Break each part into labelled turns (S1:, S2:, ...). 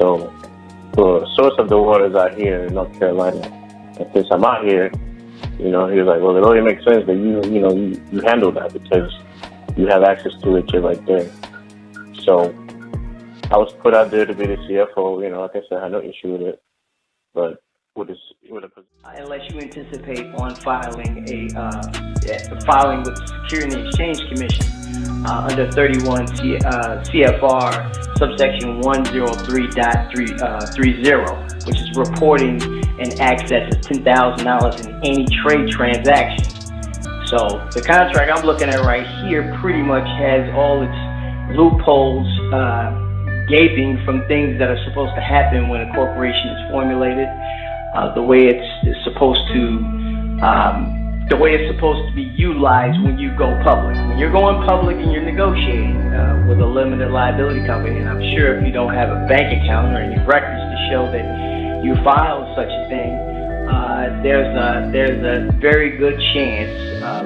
S1: So the source of the waters out here in North Carolina, and since I'm out here, he was like, well, it only makes sense that you handle that because you have access to it. You're right there. So I was put out there to be the CFO. Like I said, I had no issue with it, but
S2: unless you anticipate on filing with the Securities and Exchange Commission under 31 CFR subsection 103.30, which is reporting an excess of $10,000 in any trade transaction. So the contract I'm looking at right here pretty much has all its loopholes gaping from things that are supposed to happen when a corporation is formulated. The way it's supposed to be utilized when you go public. When you're going public and you're negotiating with a limited liability company, and I'm sure if you don't have a bank account or any records to show that you filed such a thing, there's a very good chance,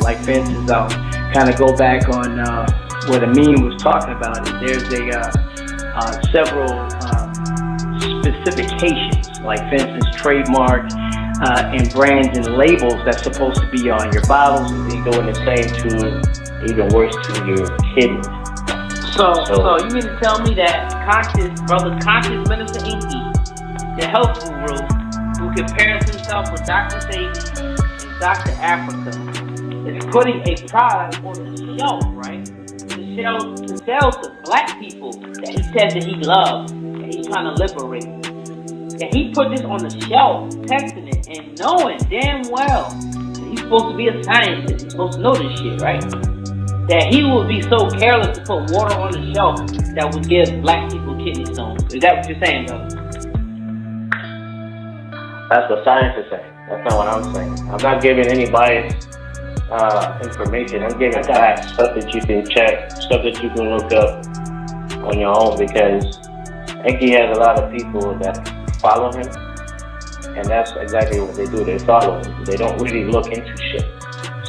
S2: like for instance, I'll kind of go back on what Amin was talking about. There's several specifications, like for instance trademark and brands and labels that's supposed to be on your bottles, and they go in the same to, even worse, to your kidneys.
S3: So you mean to tell me that conscious Minister Enqi, the health guru, who compares himself with Dr. Sebi and Dr. Africa, is putting a product on the shelf, right? To sell to black people that he says that he loves, that he's trying to liberate. And he put this on the shelf, testing it, and knowing damn well that he's supposed to be a scientist, he's supposed to know this shit, right? That he would be so careless to put water on the shelf that would give black people kidney stones. Is that what you're saying, brother?
S1: That's what science is saying. That's not what I'm saying. I'm not giving any biased information. I'm giving facts, stuff that you can check, stuff that you can look up on your own, because Enqi has a lot of people that follow him, and that's exactly what they do. They follow him. They don't really look into shit.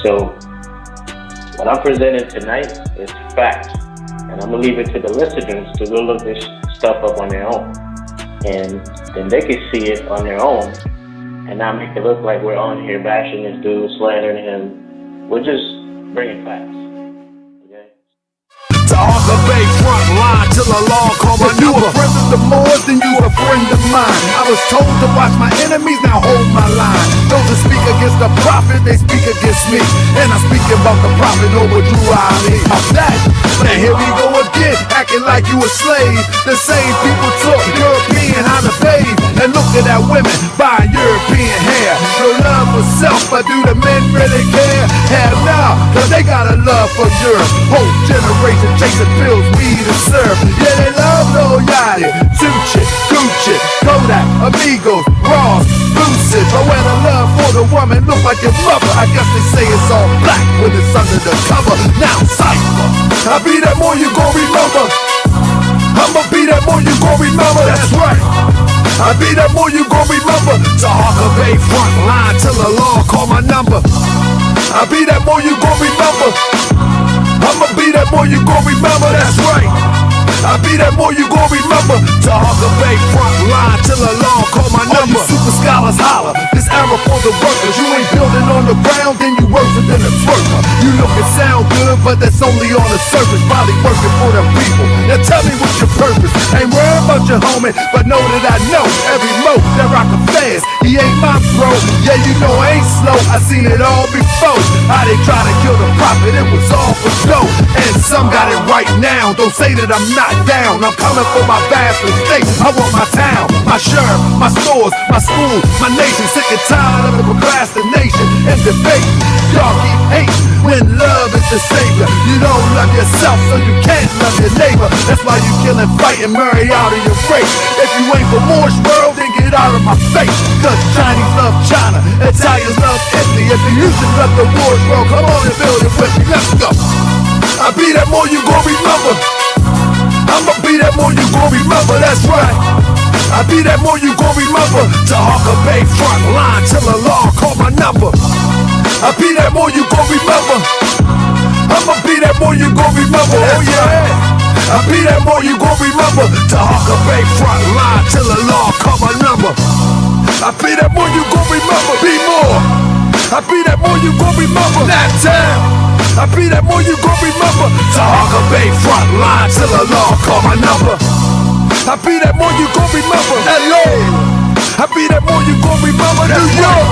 S1: So what I'm presenting tonight is facts, and I'm gonna leave it to the listeners to go look this stuff up on their own, and then they can see it on their own and not make it look like we're on here bashing this dude, slandering him. We're just bringing facts.
S4: Taharkabey front line till the law call my number. You a friend of the Moors, then you a friend of mine. I was told to watch my enemies, now hold my line. Those that speak against the prophet, they speak against me. And I'm speaking about the prophet over Drew Ali. Of that, now here we go again, acting like you a slave. The same people talk European how to bathe, and looking at women buying European hair. No love for self, but do the men really care? Hell no, cause they got a love for Europe. Whole generation chasing pills, weed and syrup. Yeah, they love Lil Yachty, Tucci, Gucci, Kodak, Amigos, Ross, Lucid. But when the love for the woman look like your mother, I guess they say it's all black when it's under the cover. Now cypher, I be that more you gon' remember. I'ma be that more you gon' remember, that's right. I be that more you gon' remember. Taharkabey front line till the law call my number. I be that more you gon' remember. I'ma be that more you gon' remember, that's right. I be that more you gon' remember. Taharkabey front line till the law call my number. All you super scholars holler, this era for the workers. You ain't building on the ground, then you worse than a twerker. You look and sound good, but that's only on the surface. Probably working for them people. Now tell me what's your purpose. Ain't worried about your homie, but know that I know every mo that rock a fast. He ain't my bro, yeah you know I ain't slow. I seen it all before. How they try to kill the prophet, it was all for show. And some got it right now, don't say that I'm not down. I'm coming for my vast estate. I want my town, my sheriff, my stores, my school, my nation. Sick and tired of the procrastination and debate. Y'all keep hating when love is the savior. You don't love yourself, so you can't love your neighbor. That's why you killing, fighting, marry out of your race. If you ain't for Moorish world, then get out of my face. Cause Chinese love China, Italians love Italy. If you used to love the Moorish world, come on and build it with me. Let's go. I be that more you gon' remember. I'ma be that more you gon' remember, that's right. I be that more you gon' remember. Taharkabey front line till the law call my number. I be that more you gon' remember. I'ma be that more you gon' remember, oh yeah. I be that more you gon' remember. Taharkabey front line till the law call my number. I be that more you gon' remember. Be more. I be that more you gon' remember. That time. I be that more you gon' remember. Taharkabey front line till the law call my number. I be that more you gon' remember. LA. I be that more you gon' remember. New York.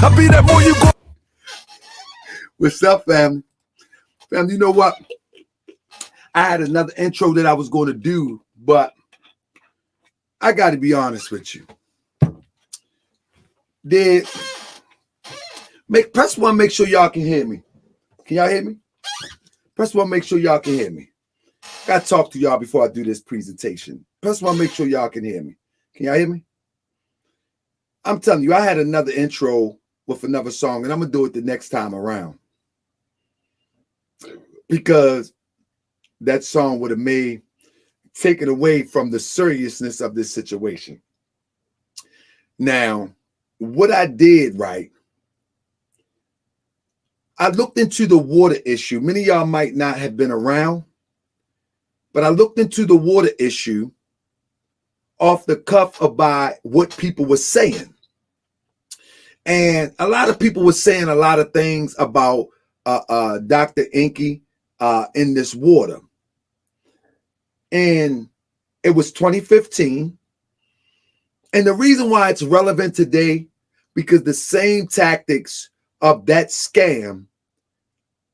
S4: I be that more you gon'. What's up, family? Family, you know what? I had another intro that I was going to do, but I got to be honest with you. Press one, make sure y'all can hear me. Can y'all hear me? Press one, make sure y'all can hear me. Got to talk to y'all before I do this presentation. Press one, make sure y'all can hear me. Can y'all hear me? I'm telling you, I had another intro with another song, and I'm going to do it the next time around. Because that song would have taken away from the seriousness of this situation. Now, what I did, right, I looked into the water issue. Many of y'all might not have been around, but I looked into the water issue off the cuff about what people were saying. And a lot of people were saying a lot of things about Dr. Enqi in this water. And it was 2015. And the reason why it's relevant today, because the same tactics of that scam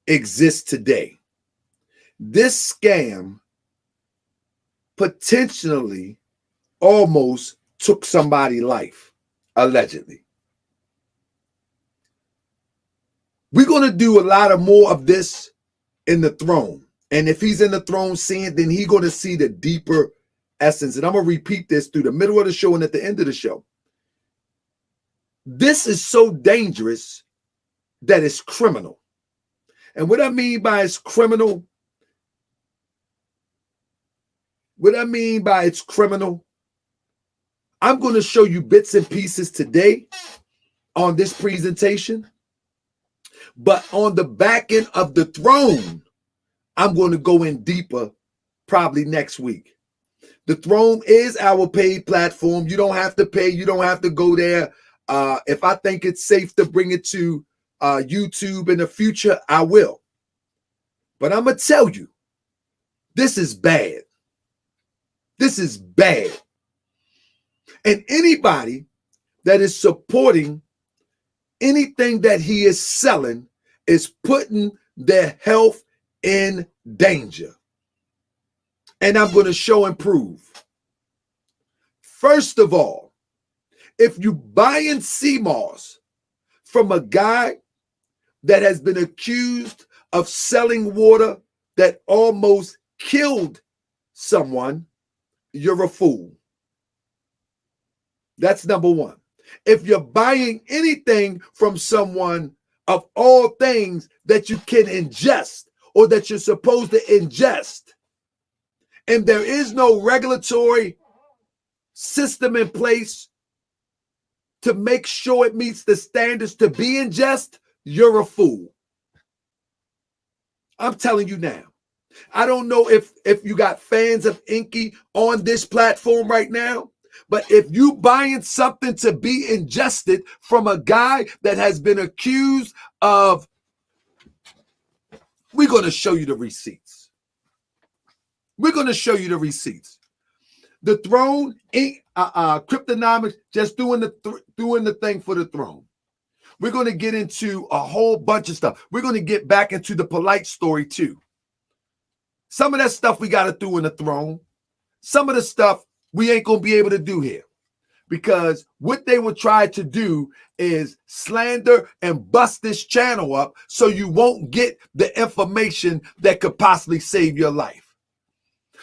S4: exist today. This scam potentially almost took somebody's life, allegedly. We're going to do a lot of more of this in the throne. And if he's in the throne scene, then he's going to see the deeper essence. And I'm going to repeat this through the middle of the show and at the end of the show. This is so dangerous that it's criminal. And what I mean by it's criminal, I'm going to show you bits and pieces today on this presentation. But on the back end of the throne, I'm going to go in deeper probably next week. The throne is our paid platform. You don't have to pay. You don't have to go there. If I think it's safe to bring it to YouTube in the future, I will. But I'm going to tell you, this is bad. This is bad. And anybody that is supporting anything that he is selling is putting their health in danger. And I'm going to show and prove. First of all, if you buying sea moss from a guy that has been accused of selling water that almost killed someone, you're a fool. That's number one. If you're buying anything from someone of all things that you can ingest or that you're supposed to ingest, and there is no regulatory system in place to make sure it meets the standards to be ingest, you're a fool. I'm telling you now. I don't know if you got fans of Enqi on this platform right now, but if you buying something to be ingested from a guy that has been accused of, we're going to show you the receipts. We're going to show you the receipts. The throne, Cryptonomics, just doing the thing for the throne. We're going to get into a whole bunch of stuff. We're going to get back into the polite story too. Some of that stuff we got to do in the throne. Some of the stuff we ain't going to be able to do here. Because what they will try to do is slander and bust this channel up so you won't get the information that could possibly save your life.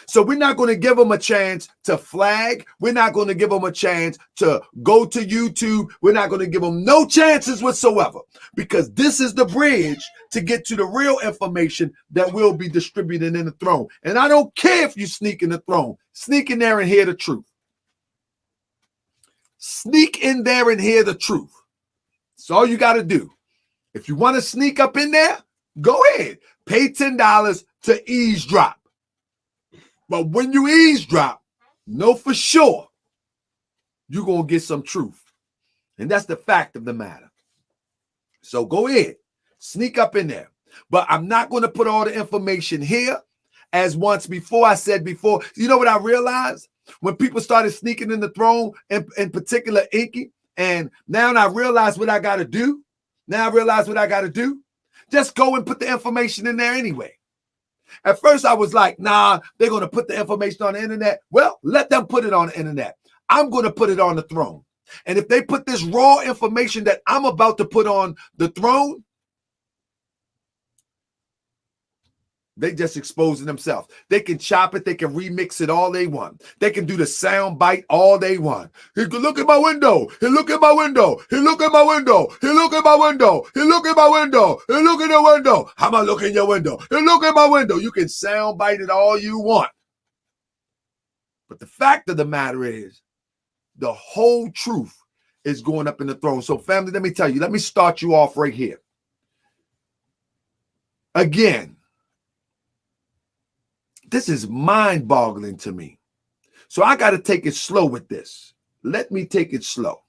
S4: So we're not going to give them a chance to flag. We're not going to give them a chance to go to YouTube. We're not going to give them no chances whatsoever, because this is the bridge to get to the real information that will be distributed in the throne. And I don't care if you sneak in the throne. Sneak in there and hear the truth. Sneak in there and hear the truth. That's all you got to do. If you want to sneak up in there, go ahead. Pay $10 to eavesdrop. But when you eavesdrop, know for sure you're going to get some truth. And that's the fact of the matter. So go ahead, sneak up in there. But I'm not going to put all the information here. As once before, I said before, you know what I realized? When people started sneaking in the throne, in particular Enqi, and now I realize what I got to do. Just go and put the information in there anyway. At first, I was like, nah, they're going to put the information on the internet. Well, let them put it on the internet. I'm going to put it on the throne. And if they put this raw information that I'm about to put on the throne, they just exposing themselves. They can chop it. They can remix it all they want. They can do the sound bite all they want. He can look at my window. He look at my window. He look at my window. He look at my window. He look at my window. He look at the window. How am I looking at your window? He look at my window. You can sound bite it all you want. But the fact of the matter is, the whole truth is going up in the throne. So family, let me tell you, let me start you off right here. Again, this is mind-boggling to me. So I got to take it slow with this. Let me take it slow.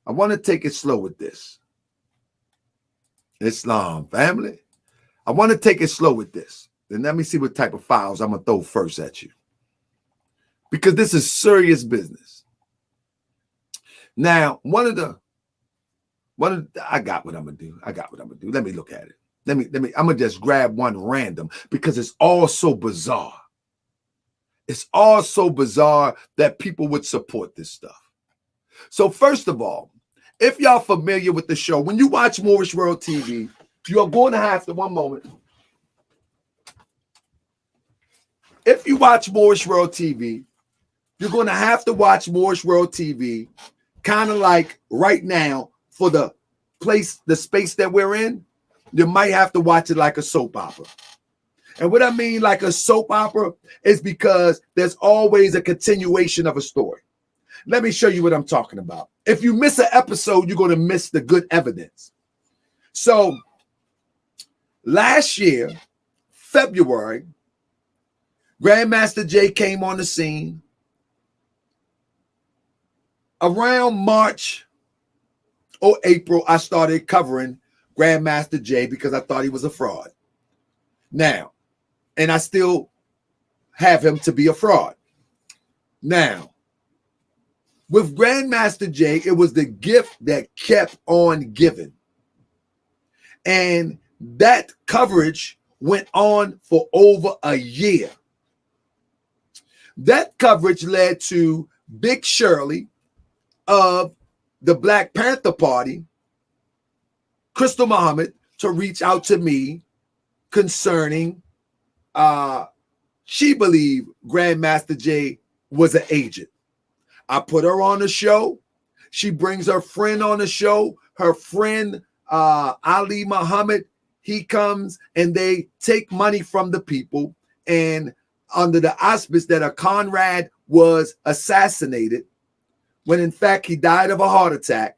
S4: I want to take it slow with this. Islam, family. I want to take it slow with this. Then let me see what type of files I'm going to throw first at you. Because this is serious business. Now, I got what I'm going to do. Let me look at it. I'm going to just grab one random because it's all so bizarre. It's all so bizarre that people would support this stuff. So first of all, if y'all familiar with the show, when you watch Moorish World TV, you're going to have to, one moment. If you watch Moorish World TV, you're going to have to watch Moorish World TV kind of like right now for the space that we're in. You might have to watch it like a soap opera. And what I mean like a soap opera is because there's always a continuation of a story. Let me show you what I'm talking about. If you miss an episode, you're going to miss the good evidence. So last year, February, Grandmaster Jay came on the scene. Around March or April, I started covering Grandmaster Jay because I thought he was a fraud. Now, and I still have him to be a fraud. Now, with Grandmaster Jay, it was the gift that kept on giving. And that coverage went on for over a year. That coverage led to Big Shirley of the Black Panther Party, Crystal Muhammad, to reach out to me concerning she believed Grandmaster Jay was an agent. I put her on the show. She brings her friend on the show. Her friend Ali Muhammad, he comes and they take money from the people, and under the auspice that a Conrad was assassinated, when in fact he died of a heart attack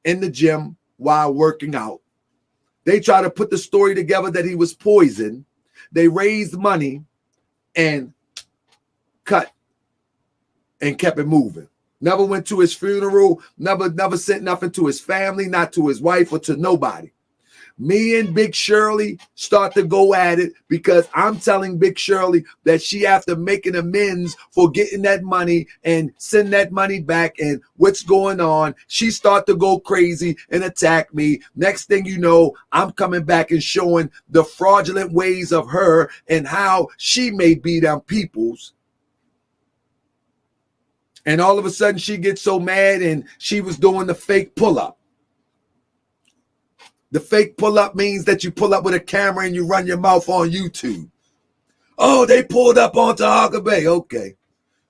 S4: in the gym while working out. They try to put the story together that he was poisoned. They raised money and cut and kept it moving. Never went to his funeral, never sent nothing to his family, not to his wife or to nobody. Me and Big Shirley start to go at it because I'm telling Big Shirley that she after making amends for getting that money and send that money back and what's going on, she start to go crazy and attack me. Next thing you know, I'm coming back and showing the fraudulent ways of her and how she may be them peoples. And all of a sudden she gets so mad and she was doing the fake pull-up. The fake pull-up means that you pull up with a camera and you run your mouth on YouTube. Oh, they pulled up on Taharkabey.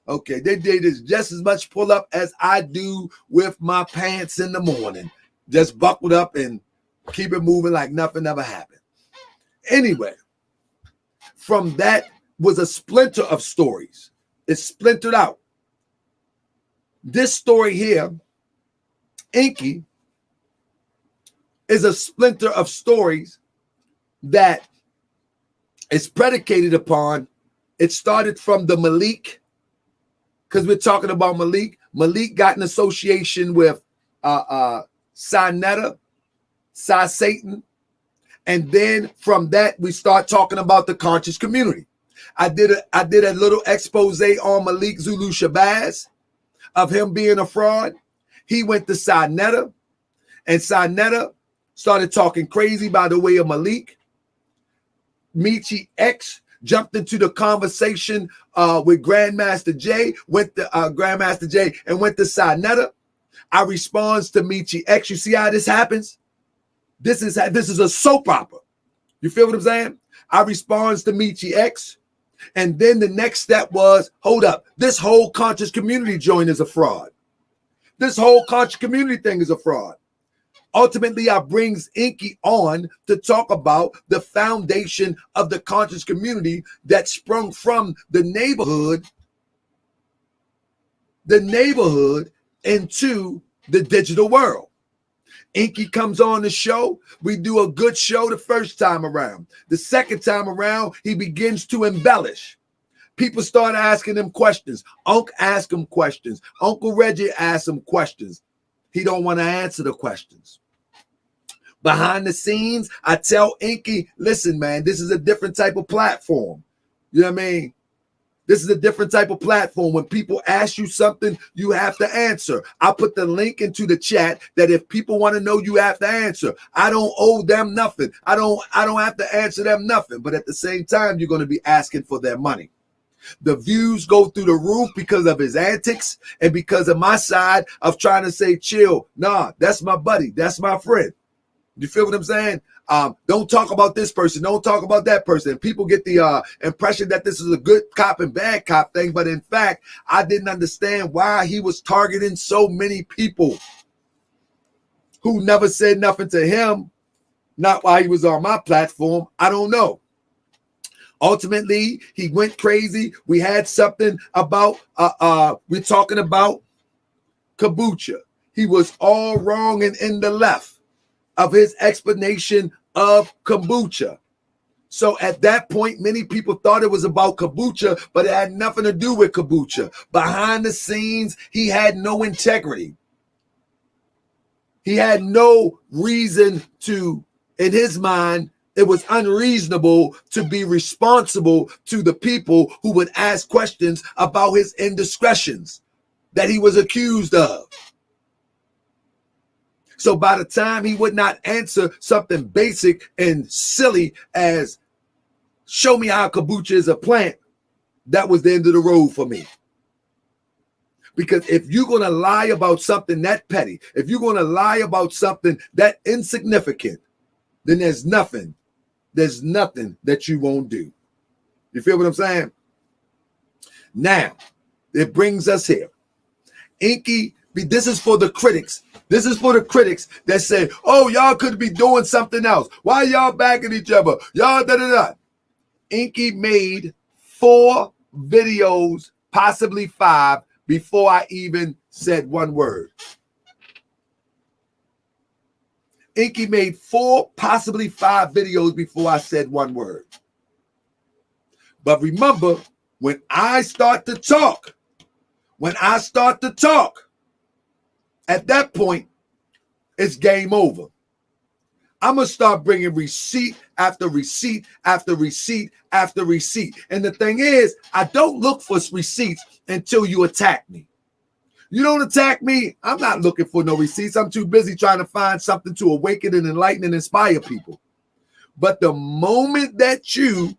S4: Okay, they did just as much pull-up as I do with my pants in the morning. Just buckled up and keep it moving like nothing ever happened. Anyway, from that was a splinter of stories. It splintered out. This story here, Enqi, is a splinter of stories that is predicated upon It started from the Malik, because we're talking about Malik. Malik got an association with Sinetta, Satan, and then from that we start talking about the conscious community. I did a little expose on Malik Zulu Shabazz of him being a fraud. He went to Sinetta, and Sinetta started talking crazy by the way of Malik. Michi X jumped into the conversation with Grandmaster J, went to Grandmaster J and went to Sinetta. I responds to Michi X. You see how this happens? This is a soap opera. You feel what I'm saying? I responds to Michi X. And then the next step was, hold up, this whole conscious community joint is a fraud. This whole conscious community thing is a fraud. Ultimately, I brings Enqi on to talk about the foundation of the conscious community that sprung from the neighborhood into the digital world. Enqi comes on the show. We do a good show the first time around. The second time around, he begins to embellish. People start asking him questions. Unc ask him questions. Uncle Reggie asks him questions. He don't want to answer the questions. Behind the scenes, I tell Enqi, listen, man, this is a different type of platform. You know what I mean? This is a different type of platform. When people ask you something, you have to answer. I put the link into the chat that if people want to know, you have to answer. I don't owe them nothing. I don't have to answer them nothing. But at the same time, you're going to be asking for their money. The views go through the roof because of his antics and because of my side of trying to say, chill. Nah, that's my buddy. That's my friend. You feel what I'm saying? Don't talk about this person. Don't talk about that person. And people get the impression that this is a good cop and bad cop thing. But in fact, I didn't understand why he was targeting so many people who never said nothing to him. Not while he was on my platform. I don't know. Ultimately, he went crazy. We had something about, we're talking about kombucha. He was all wrong and in the left of his explanation of kombucha. So at that point, many people thought it was about kombucha, but it had nothing to do with kombucha. Behind the scenes, he had no integrity. He had no reason to, in his mind, it was unreasonable to be responsible to the people who would ask questions about his indiscretions that he was accused of. So by the time he would not answer something basic and silly as show me how kombucha is a plant, that was the end of the road for me. Because if you're going to lie about something that petty, if you're going to lie about something that insignificant, then there's nothing that you won't do. You feel what I'm saying? Now, it brings us here. Enqi, this is for the critics. This is for the critics that say, oh, y'all could be doing something else. Why y'all backing each other? Y'all da-da-da. Enqi made 4 videos, possibly 5, before I even said one word. Enqi made 4, possibly 5 videos before I said one word. But remember, when I start to talk, at that point, it's game over. I'm going to start bringing receipt after receipt after receipt after receipt. And the thing is, I don't look for receipts until you attack me. You don't attack me, I'm not looking for no receipts. I'm too busy trying to find something to awaken and enlighten and inspire people. But the moment that you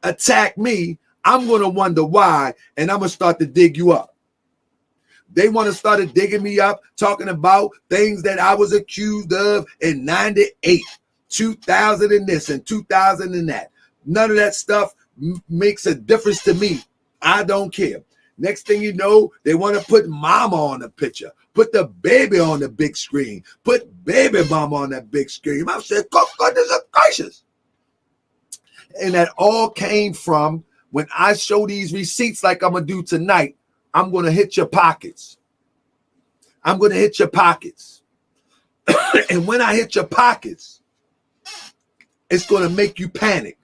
S4: attack me, I'm going to wonder why, and I'm going to start to dig you up. They want to start digging me up, talking about things that I was accused of in 98, 2000 and this and 2000 and that. None of that stuff makes a difference to me. I don't care. Next thing you know, they want to put mama on the picture, put the baby on the big screen, put baby mama on that big screen. I said, goodness gracious. And that all came from when I show these receipts like I'm going to do tonight. I'm going to hit your pockets. I'm going to hit your pockets. And when I hit your pockets, it's going to make you panic.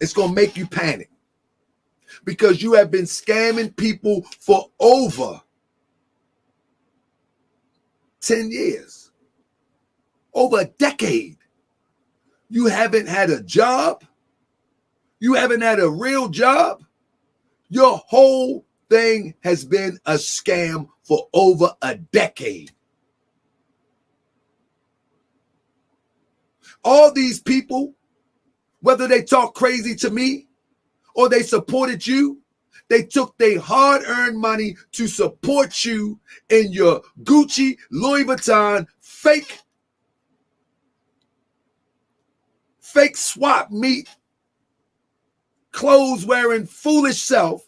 S4: It's going to make you panic because you have been scamming people for over 10 years, over a decade. You haven't had a job. You haven't had a real job. Your whole thing has been a scam for over a decade. All these people, whether they talk crazy to me or they supported you, they took their hard-earned money to support you in your Gucci, Louis Vuitton, fake swap meet, clothes wearing foolish self,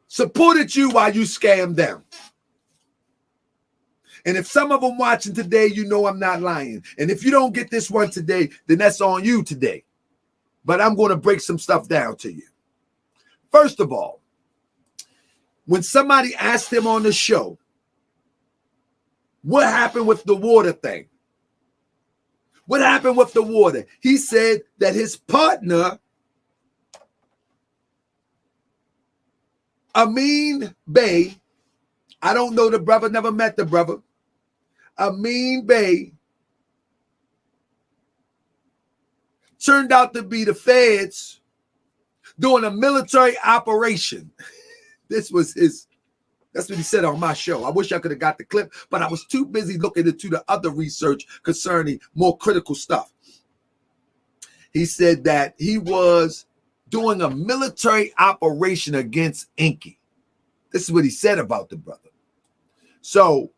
S4: supported you while you scammed them. And if some of them watching today, you know I'm not lying. And if you don't get this one today, then that's on you today. But I'm going to break some stuff down to you. First of all, when somebody asked him on the show, what happened with the water thing? What happened with the water? He said that his partner, Enqi In, I don't know the brother, never met the brother. Enqi In turned out to be the feds doing a military operation. That's what he said on my show. I wish I could have got the clip, but I was too busy looking into the other research concerning more critical stuff. He said that he was doing a military operation against Enqi. This is what he said about the brother. So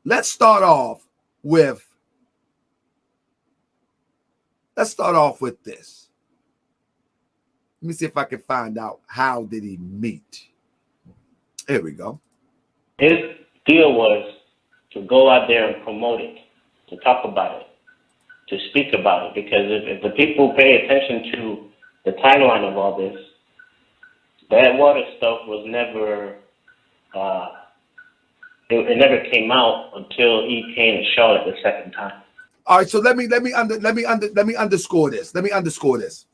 S4: let's start off with this. Let me see if I can find out how did he meet. Here we go.
S1: His deal was to go out there and promote it, to talk about it, to speak about it. Because if the people pay attention to the timeline of all this, that water stuff was never, it never came out until he came to Charlotte the second time.
S4: All right, so let me underscore this. Let me underscore this.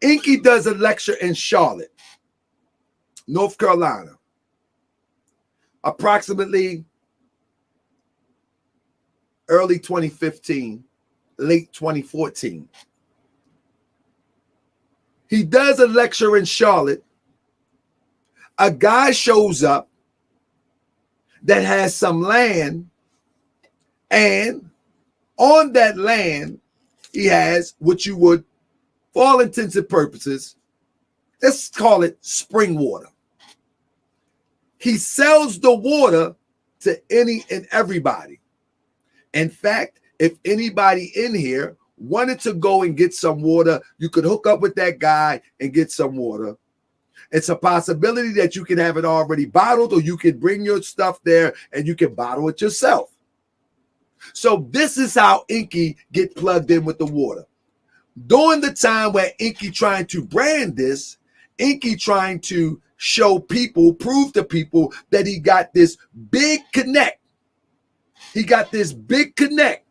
S4: Enqi does a lecture in Charlotte, North Carolina, approximately early 2015, late 2014. He does a lecture in Charlotte. A guy shows up that has some land, and on that land, he has what you would, for all intents and purposes, let's call it spring water. He sells the water to any and everybody. In fact, if anybody in here wanted to go and get some water, you could hook up with that guy and get some water. It's a possibility that you can have it already bottled, or you can bring your stuff there and you can bottle it yourself. So this is how Enqi get plugged in with the water. During the time where Enqi trying to brand this, Enqi trying to show people, prove to people that he got this big connect. He got this big connect,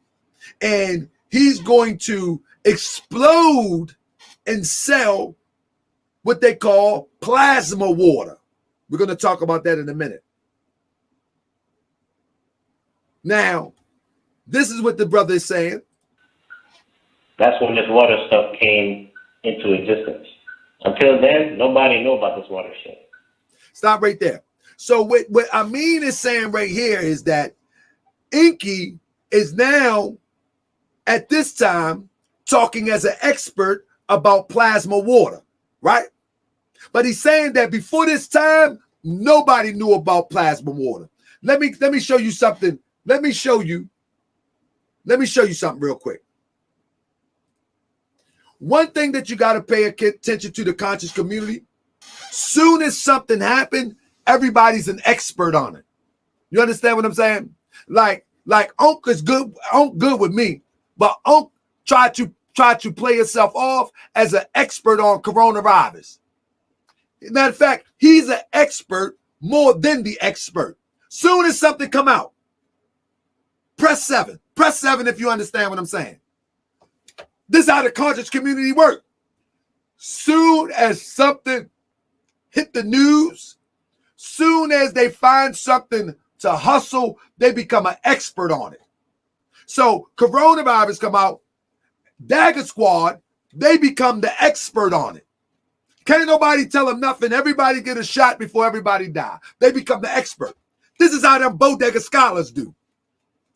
S4: and he's going to explode and sell what they call plasma water. We're going to talk about that in a minute. Now, this is what the brother is saying.
S1: That's when this water stuff came into existence. Until then, nobody knew about this water shit.
S4: Stop right there. So what Enqi is saying right here is that Enqi is now, at this time, talking as an expert about plasma water, right? But he's saying that before this time, nobody knew about plasma water. Let me show you something. Let me show you something real quick. One thing that you got to pay attention to, the conscious community, soon as something happened, everybody's an expert on it. You understand what I'm saying? Like Unc is good. Unc good with me, but Unc tried to play himself off as an expert on coronavirus. Matter of fact, he's an expert more than the expert. Soon as something come out, press 7, Press 7 if you understand what I'm saying. This is how the conscious community works. Soon as something hit the news, soon as they find something to hustle, they become an expert on it. So coronavirus come out, Dagger Squad, they become the expert on it. Can't nobody tell them nothing. Everybody get a shot before everybody die. They become the expert. This is how them bodega scholars do.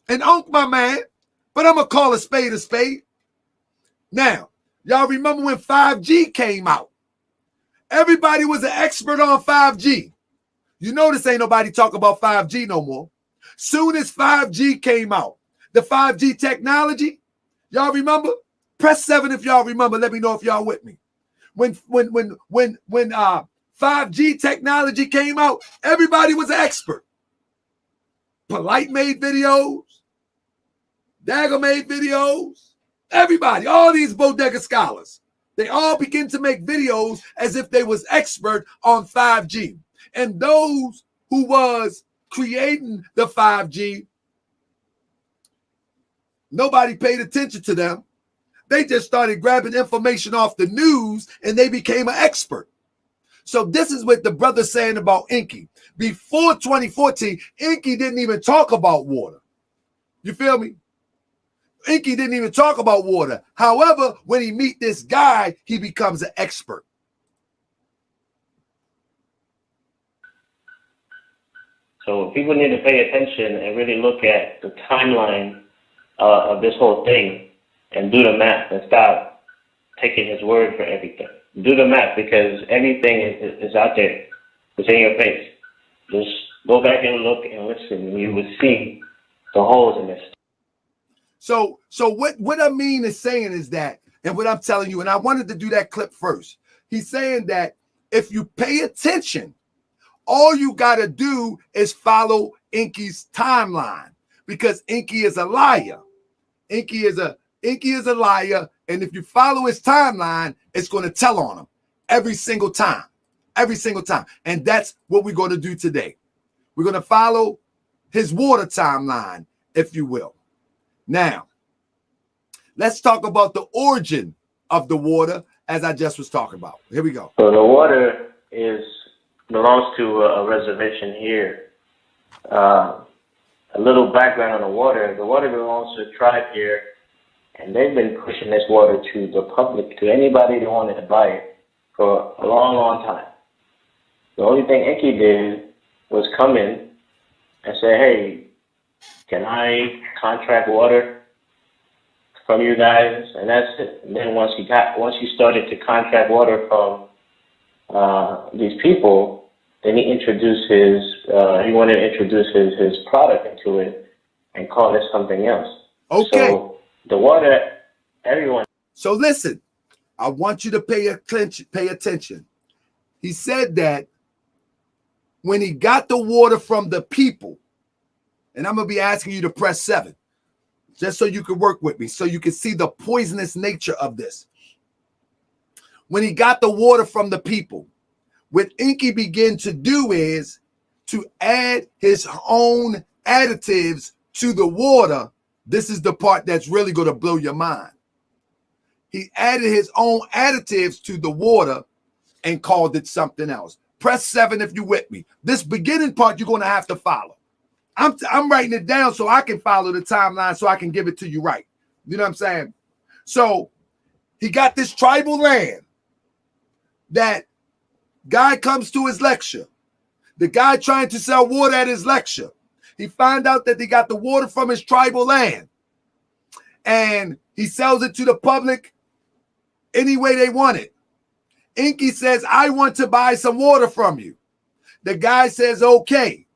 S4: And Unc, my man, but I'm going to call a spade a spade. Now, y'all remember when 5G came out? Everybody was an expert on 5G. You notice ain't nobody talk about 5G no more. Soon as 5G came out, the 5G technology, y'all remember? Press 7 if y'all remember. Let me know if y'all with me. When 5G technology came out, everybody was an expert. Polite made videos. Dagger made videos. Everybody, all these bodega scholars, they all begin to make videos as if they was expert on 5G. And those who was creating the 5G, nobody paid attention to them. They just started grabbing information off the news and they became an expert. So this is what the brother's saying about Enqi. Before 2014, Enqi didn't even talk about water. You feel me? Enqi didn't even talk about water. However, when he meet this guy, he becomes an expert.
S1: So people need to pay attention and really look at the timeline of this whole thing and do the math and stop taking his word for everything. Do the math because everything is out there. It's in your face. Just go back and look and listen and you will see the holes in this.
S4: So what Amin is saying is that, and what I'm telling you, and I wanted to do that clip first. He's saying that if you pay attention, all you got to do is follow Enqi's timeline because Enqi is a liar. Enqi is a liar, and if you follow his timeline, it's going to tell on him every single time. And that's what we're going to do today. We're going to follow his water timeline, if you will. Now, let's talk about the origin of the water, as I just was talking about. Here we go.
S1: So the water belongs to a reservation here. A little background on the water. The water belongs to a tribe here, and they've been pushing this water to the public, to anybody that wanted to buy it for a long, long time. The only thing Enqi did was come in and say, hey, can I contract water from you guys? And that's it. And then once he started to contract water from these people, then he wanted to introduce his product into it and call it something else.
S4: Okay.
S1: So the water, everyone.
S4: So listen, I want you to pay attention. He said that when he got the water from the people, and I'm going to be asking you to press 7, just so you can work with me, so you can see the poisonous nature of this. When he got the water from the people, what Enqi began to do is to add his own additives to the water. This is the part that's really going to blow your mind. He added his own additives to the water and called it something else. Press 7 if you're with me. This beginning part you're going to have to follow. I'm writing it down so I can follow the timeline so I can give it to you right. You know what I'm saying? So he got this tribal land. That guy comes to his lecture. The guy trying to sell water at his lecture. He find out that they got the water from his tribal land. And he sells it to the public any way they want it. Enqi says, I want to buy some water from you. The guy says, okay.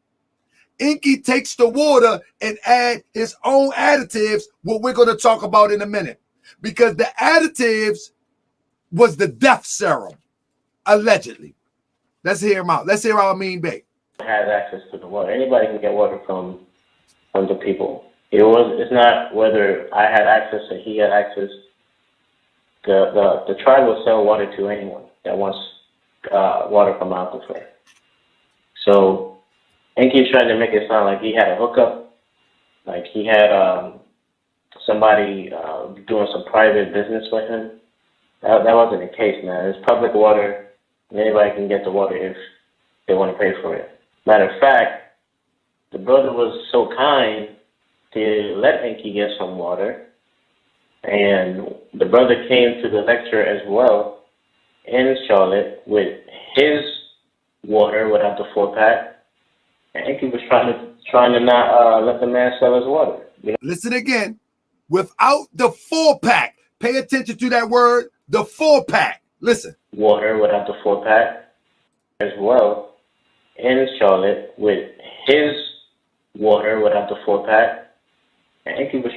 S4: Enqi takes the water and add his own additives, what we're going to talk about in a minute. Because the additives was the death serum, allegedly. Let's hear him out. Let's hear how Amin Bey
S1: has access to the water. Anybody can get water from the people. It's not whether I had access or he had access. The tribe will sell water to anyone that wants water from aquifer. So Enqi's trying to make it sound like he had a hookup, like he had somebody doing some private business with him. That wasn't the case, man. It's public water, and anybody can get the water if they want to pay for it. Matter of fact, the brother was so kind to let Enqi get some water, and the brother came to the lecture as well in Charlotte with his water without the 4-pack, and Enqi was trying to not let the man sell his water. You know?
S4: Listen again. Without the 4-pack. Pay attention to that word, the 4-pack. Listen.
S1: Water without the 4-pack as well in Charlotte with his water without the 4-pack, and Enqi was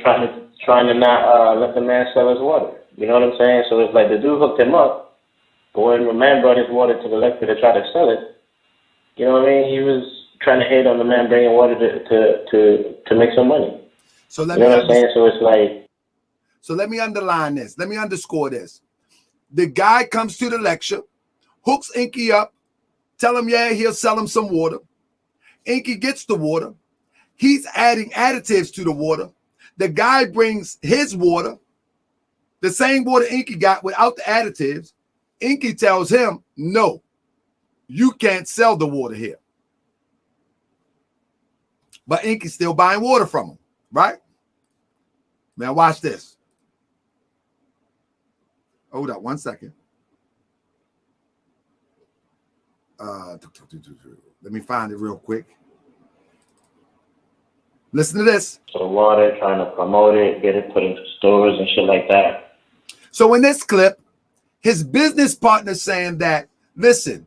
S1: trying to not let the man sell his water. You know what I'm saying? So it's like the dude hooked him up, but when the man brought his water to the lecture to try to sell it, you know what I mean? He was trying to hate on the man bringing water to make some money.
S4: So let
S1: you know what I'm saying? So it's like.
S4: So let me underline this. Let me underscore this. The guy comes to the lecture, hooks Enqi up, tell him, yeah, he'll sell him some water. Enqi gets the water. He's adding additives to the water. The guy brings his water, the same water Enqi got without the additives. Enqi tells him, no, you can't sell the water here. But Enqi's still buying water from him, right? Now watch this. Hold up 1 second. Let me find it real quick. Listen to this.
S1: So water, trying to promote it, get it put into stores and shit like that.
S4: So in this clip, his business partner saying that, listen,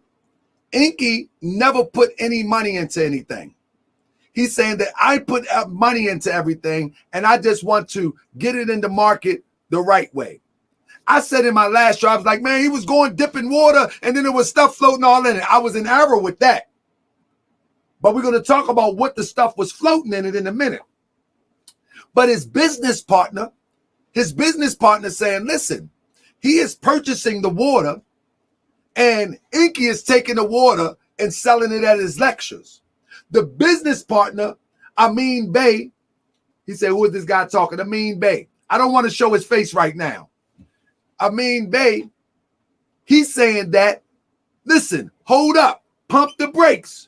S4: Enqi never put any money into anything. He's saying that I put money into everything and I just want to get it in the market the right way. I said in my last show, I was like, man, he was going dipping water and then there was stuff floating all in it. I was in error with that. But we're going to talk about what the stuff was floating in it in a minute. But his business partner saying, listen, he is purchasing the water and Enqi is taking the water and selling it at his lectures. The business partner, Amin Bey, he said, who is this guy talking? Amin Bey. I don't want to show his face right now. Amin Bey, he's saying that, listen, hold up, pump the brakes.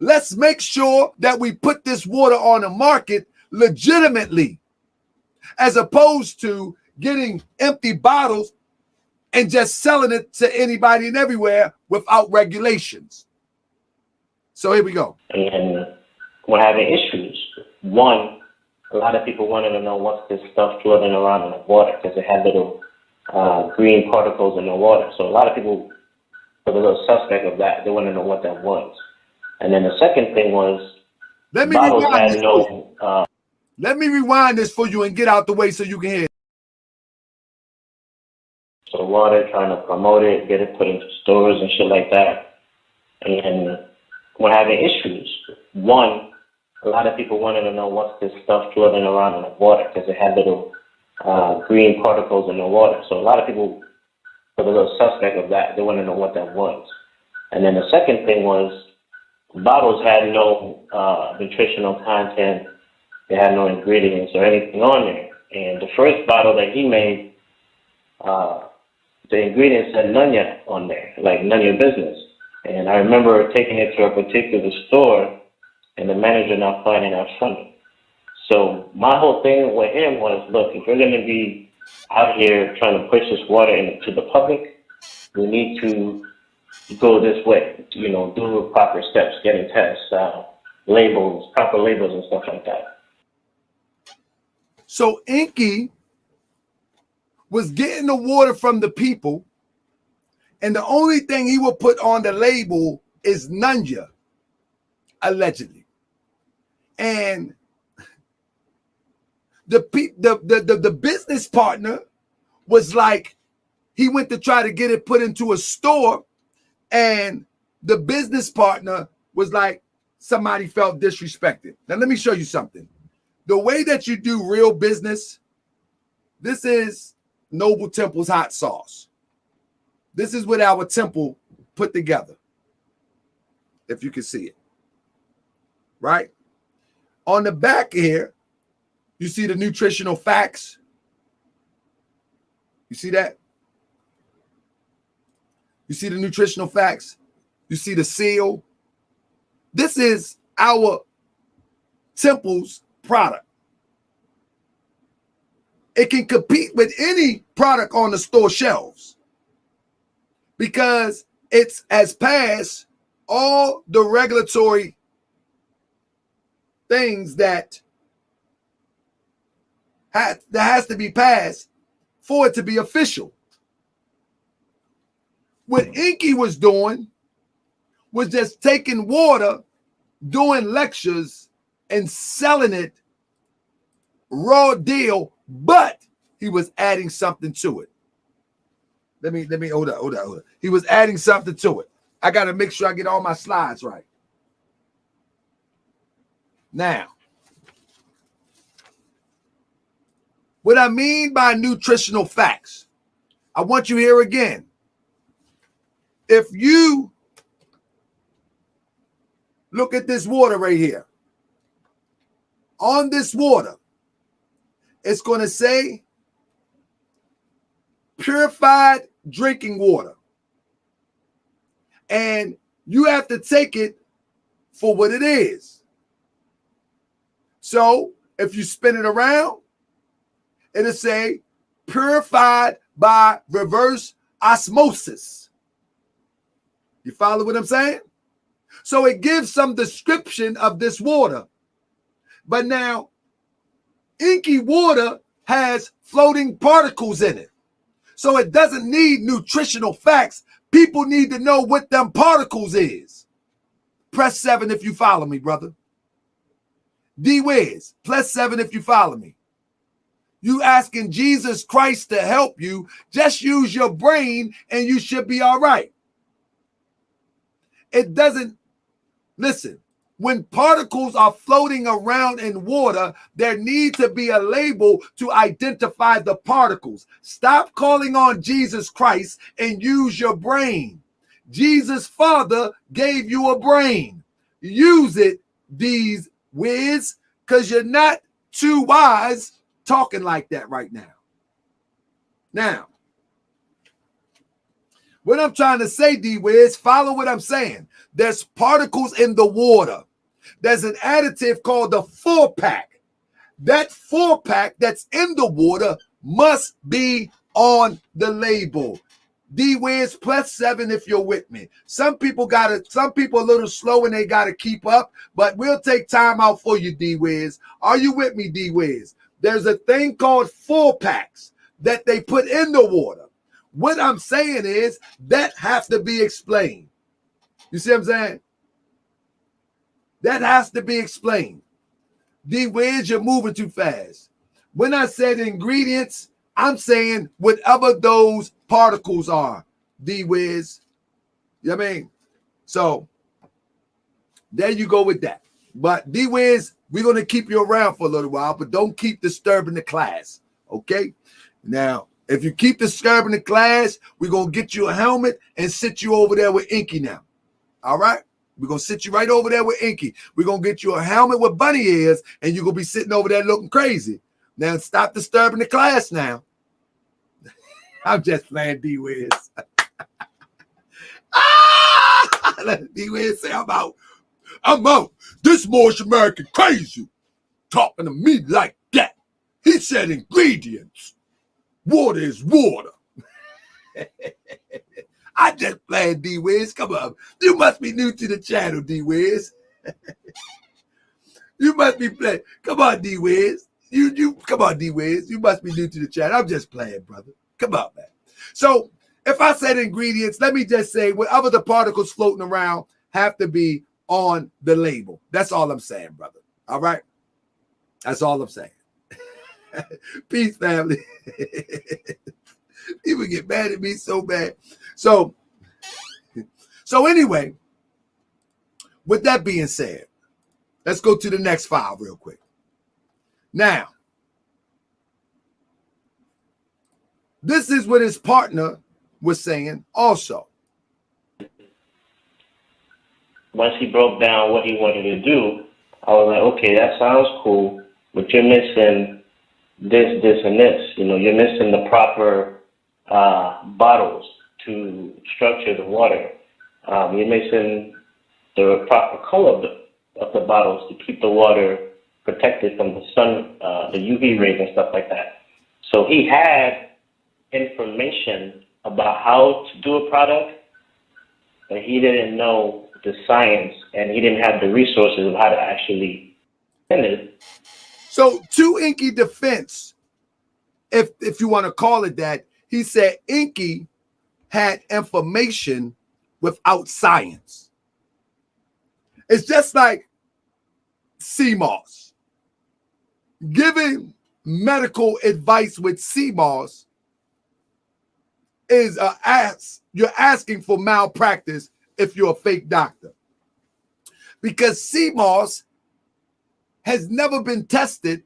S4: Let's make sure that we put this water on the market legitimately, as opposed to getting empty bottles and just selling it to anybody and everywhere without regulations. So here we go.
S1: And we're having issues. One, a lot of people wanted to know what's this stuff floating around in the water because it had little green particles in the water. So a lot of people were a little suspect of that. They wanted to know what that was. And then the second thing was,
S4: let me rewind this for you and get out the way so you can hear.
S1: So water, trying to promote it, get it put into stores and shit like that. And we're having issues. One, a lot of people wanted to know what's this stuff floating around in the water because it had little green particles in the water. So a lot of people were a little suspect of that. They wanted to know what that was. And then the second thing was, bottles had no nutritional content. They had no ingredients or anything on there. And the first bottle that he made, the ingredients said none yet on there, like none of your business. And I remember taking it to a particular store and the manager not finding out funny. So my whole thing with him was, look, if we're going to be out here trying to push this water into the public, we need to go this way, you know, do proper steps, getting tests, labels, proper labels and stuff like that.
S4: So Enqi was getting the water from the people, and the only thing he will put on the label is Nunya, allegedly. And the business partner was like, he went to try to get it put into a store, and the business partner was like, somebody felt disrespected. Now, let me show you something. The way that you do real business, this is Noble Temple's hot sauce. This is what our temple put together, if you can see it. Right? On the back here, You see the nutritional facts? You see that? You see the nutritional facts? You see the seal? This is our temple's product. It can compete with any product on the store shelves because it has passed all the regulatory things that has to be passed for it to be official. What Enqi was doing was just taking water, doing lectures, and selling it raw deal, but he was adding something to it. Let me hold up. He was adding something to it. I got to make sure I get all my slides right. Now, what I mean by nutritional facts, I want you here again. If you look at this water right here, on this water, it's going to say purified drinking water. And you have to take it for what it is. So if you spin it around, it'll say purified by reverse osmosis. You follow what I'm saying? So it gives some description of this water. But now, Enqi water has floating particles in it. So it doesn't need nutritional facts. People need to know what them particles is. Press 7 if you follow me, brother. D-Wiz, press 7 if you follow me. You asking Jesus Christ to help you, just use your brain and you should be all right. It doesn't, listen, when particles are floating around in water, there needs to be a label to identify the particles. Stop calling on Jesus Christ and use your brain. Jesus' Father gave you a brain. Use it, D-Wiz, because you're not too wise talking like that right now. Now, what I'm trying to say, D-Wiz, follow what I'm saying. There's particles in the water. There's an additive called the 4-pack. That 4-pack that's in the water must be on the label. D-Wiz, plus 7 if you're with me. Some people a little slow and they gotta keep up, but we'll take time out for you, D-Wiz. Are you with me, D-Wiz? There's a thing called 4-packs that they put in the water. What I'm saying is that has to be explained. You see what I'm saying? That has to be explained. D-Wiz, you're moving too fast. When I said ingredients, I'm saying whatever those particles are, D-Wiz. You know what I mean? So there you go with that. But D-Wiz, we're going to keep you around for a little while, but don't keep disturbing the class. Okay? Now, if you keep disturbing the class, we're going to get you a helmet and sit you over there with Enqi now. All right? We're going to sit you right over there with Enqi. We're going to get you a helmet with bunny ears, and you're going to be sitting over there looking crazy. Now, stop disturbing the class now. I'm just playing, D-Wiz. D-Wiz say, I'm out. This Moorish American crazy talking to me like that. He said ingredients. Water is water. I just playing, D-Wiz. Come on. You must be new to the channel, D-Wiz. You must be playing. Come on, D-Wiz. You come on, D-Wiz. You must be new to the channel. I'm just playing, brother. Come on, man. So if I said ingredients, let me just say whatever the particles floating around have to be on the label. That's all I'm saying, brother. All right? That's all I'm saying. Peace, family. People get mad at me so bad. So anyway, with that being said, let's go to the next file real quick. Now, this is what his partner was saying also.
S1: Once he broke down what he wanted to do, I was like, okay, that sounds cool. but you're missing this, this, and this. You know, you're missing the proper bottles to structure the water. You're missing the proper color of the bottles to keep the water protected from the sun, the UV rays and stuff like that. So he had information about how to do a product, but he didn't know the science and he didn't have the resources of how to actually send it.
S4: So to Enqi defense, if you want to call it that, he said Enqi had information without science. It's just like CMOS. Giving medical advice with CMOS is you're asking for malpractice if you're a fake doctor. Because CMOS has never been tested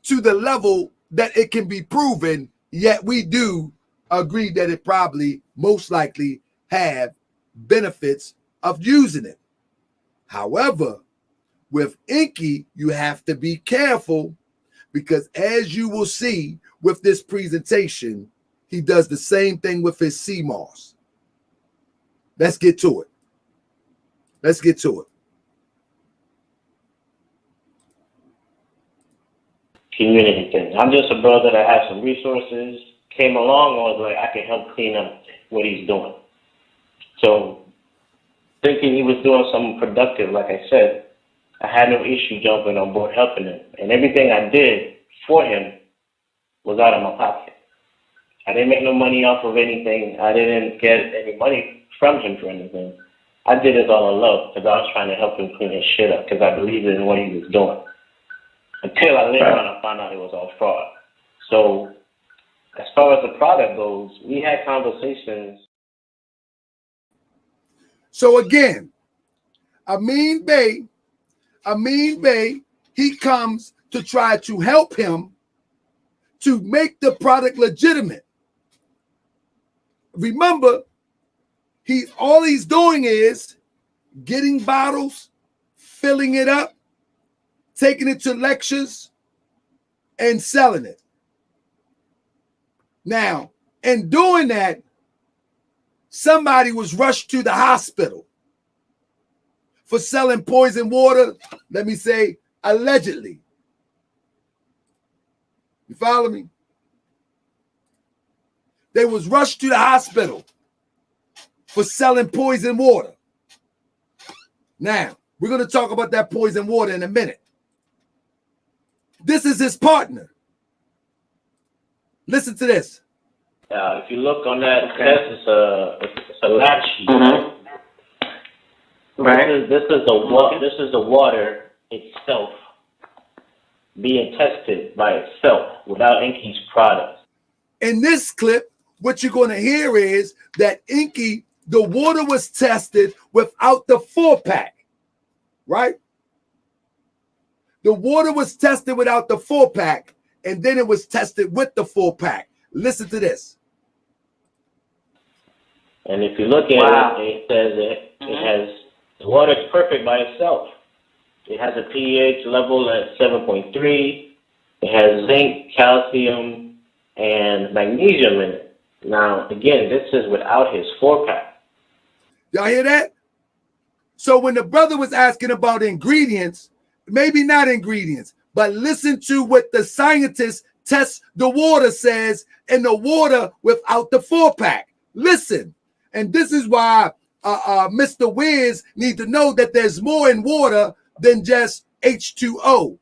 S4: to the level that it can be proven, yet we do agree that it probably most likely have benefits of using it. However, with Enqi, you have to be careful because as you will see with this presentation, he does the same thing with his CMOS. Let's get to it. Let's get to it.
S1: Community thing. I'm just a brother that has some resources, came along and was like, I can help clean up what he's doing. So thinking he was doing something productive, like I said, I had no issue jumping on board helping him. And everything I did for him was out of my pocket. I didn't make no money off of anything. I didn't get any money from him for anything. I did it all in love because I was trying to help him clean his shit up because I believed in what he was doing. Until I later on I found out it was all fraud. So as far as the product goes, we had conversations.
S4: So again, Amin Bey, he comes to try to help him to make the product legitimate. Remember, all he's doing is getting bottles, filling it up, taking it to lectures, and selling it. Now, in doing that, somebody was rushed to the hospital for selling poison water, let me say, allegedly. You follow me? They was rushed to the hospital for selling poison water. Now, we're going to talk about that poison water in a minute. This is his partner. Listen to this.
S1: If you look on that test, it's a lab sheet. Mm-hmm. Right. This is the water itself being tested by itself without Enqi's product.
S4: In this clip, what you're going to hear is that Enqi, the water was tested without the 4-pack, right? The water was tested without the 4-pack, and then it was tested with the 4-pack. Listen to this.
S1: And if you look at it, it says it has, the water is perfect by itself. It has a pH level at 7.3. It has zinc, calcium, and magnesium in it. Now, again, this is without his 4-pack.
S4: Y'all hear that? So when the brother was asking about ingredients, maybe not ingredients, but listen to what the scientists test the water says in the water without the 4-pack. Listen. And this is why Mr. Wiz need to know that there's more in water than just H2O.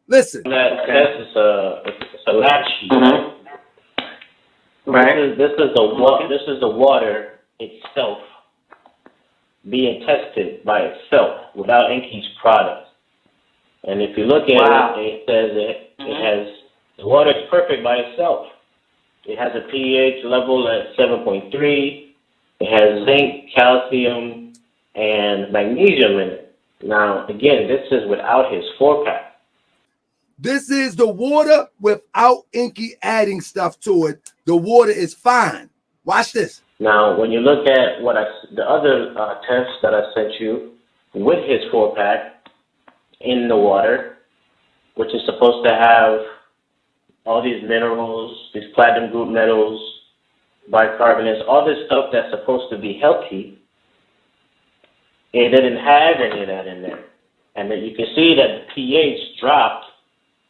S4: Listen.
S1: That test is a lab sheet. Mm-hmm. Right. This is the water itself being tested by itself without Enqi's product. And if you look at it, it says it has, the water is perfect by itself. It has a pH level at 7.3. It has zinc, calcium, and magnesium in it. Now, again, this is without his 4-pack.
S4: This is the water without Enqi adding stuff to it. The water is fine. Watch this.
S1: Now, when you look at the other tests that I sent you with his 4-pack in the water, which is supposed to have all these minerals, these platinum group metals, bicarbonates, all this stuff that's supposed to be healthy, it didn't have any of that in there. And then you can see that the pH dropped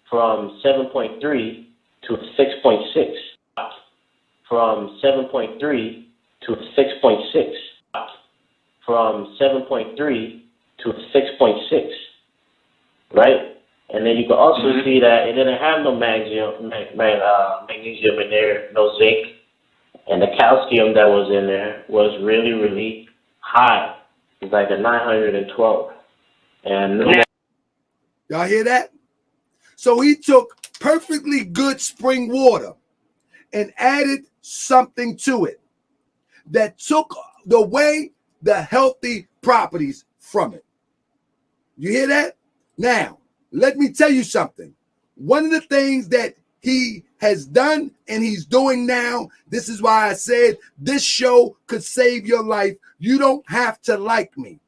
S1: from 7.3 to 6.6. From 7.3 to 6.6. From 7.3 to 6.6. Right? And then you can also see that it didn't have no magnesium in there, no zinc. And the calcium that was in there was really, really high. It's like a 912. And
S4: y'all hear that? So he took perfectly good spring water and added something to it that took away the healthy properties from it. You hear that? Now, let me tell you something. One of the things that he has done and he's doing now, this is why I said this show could save your life. You don't have to like me.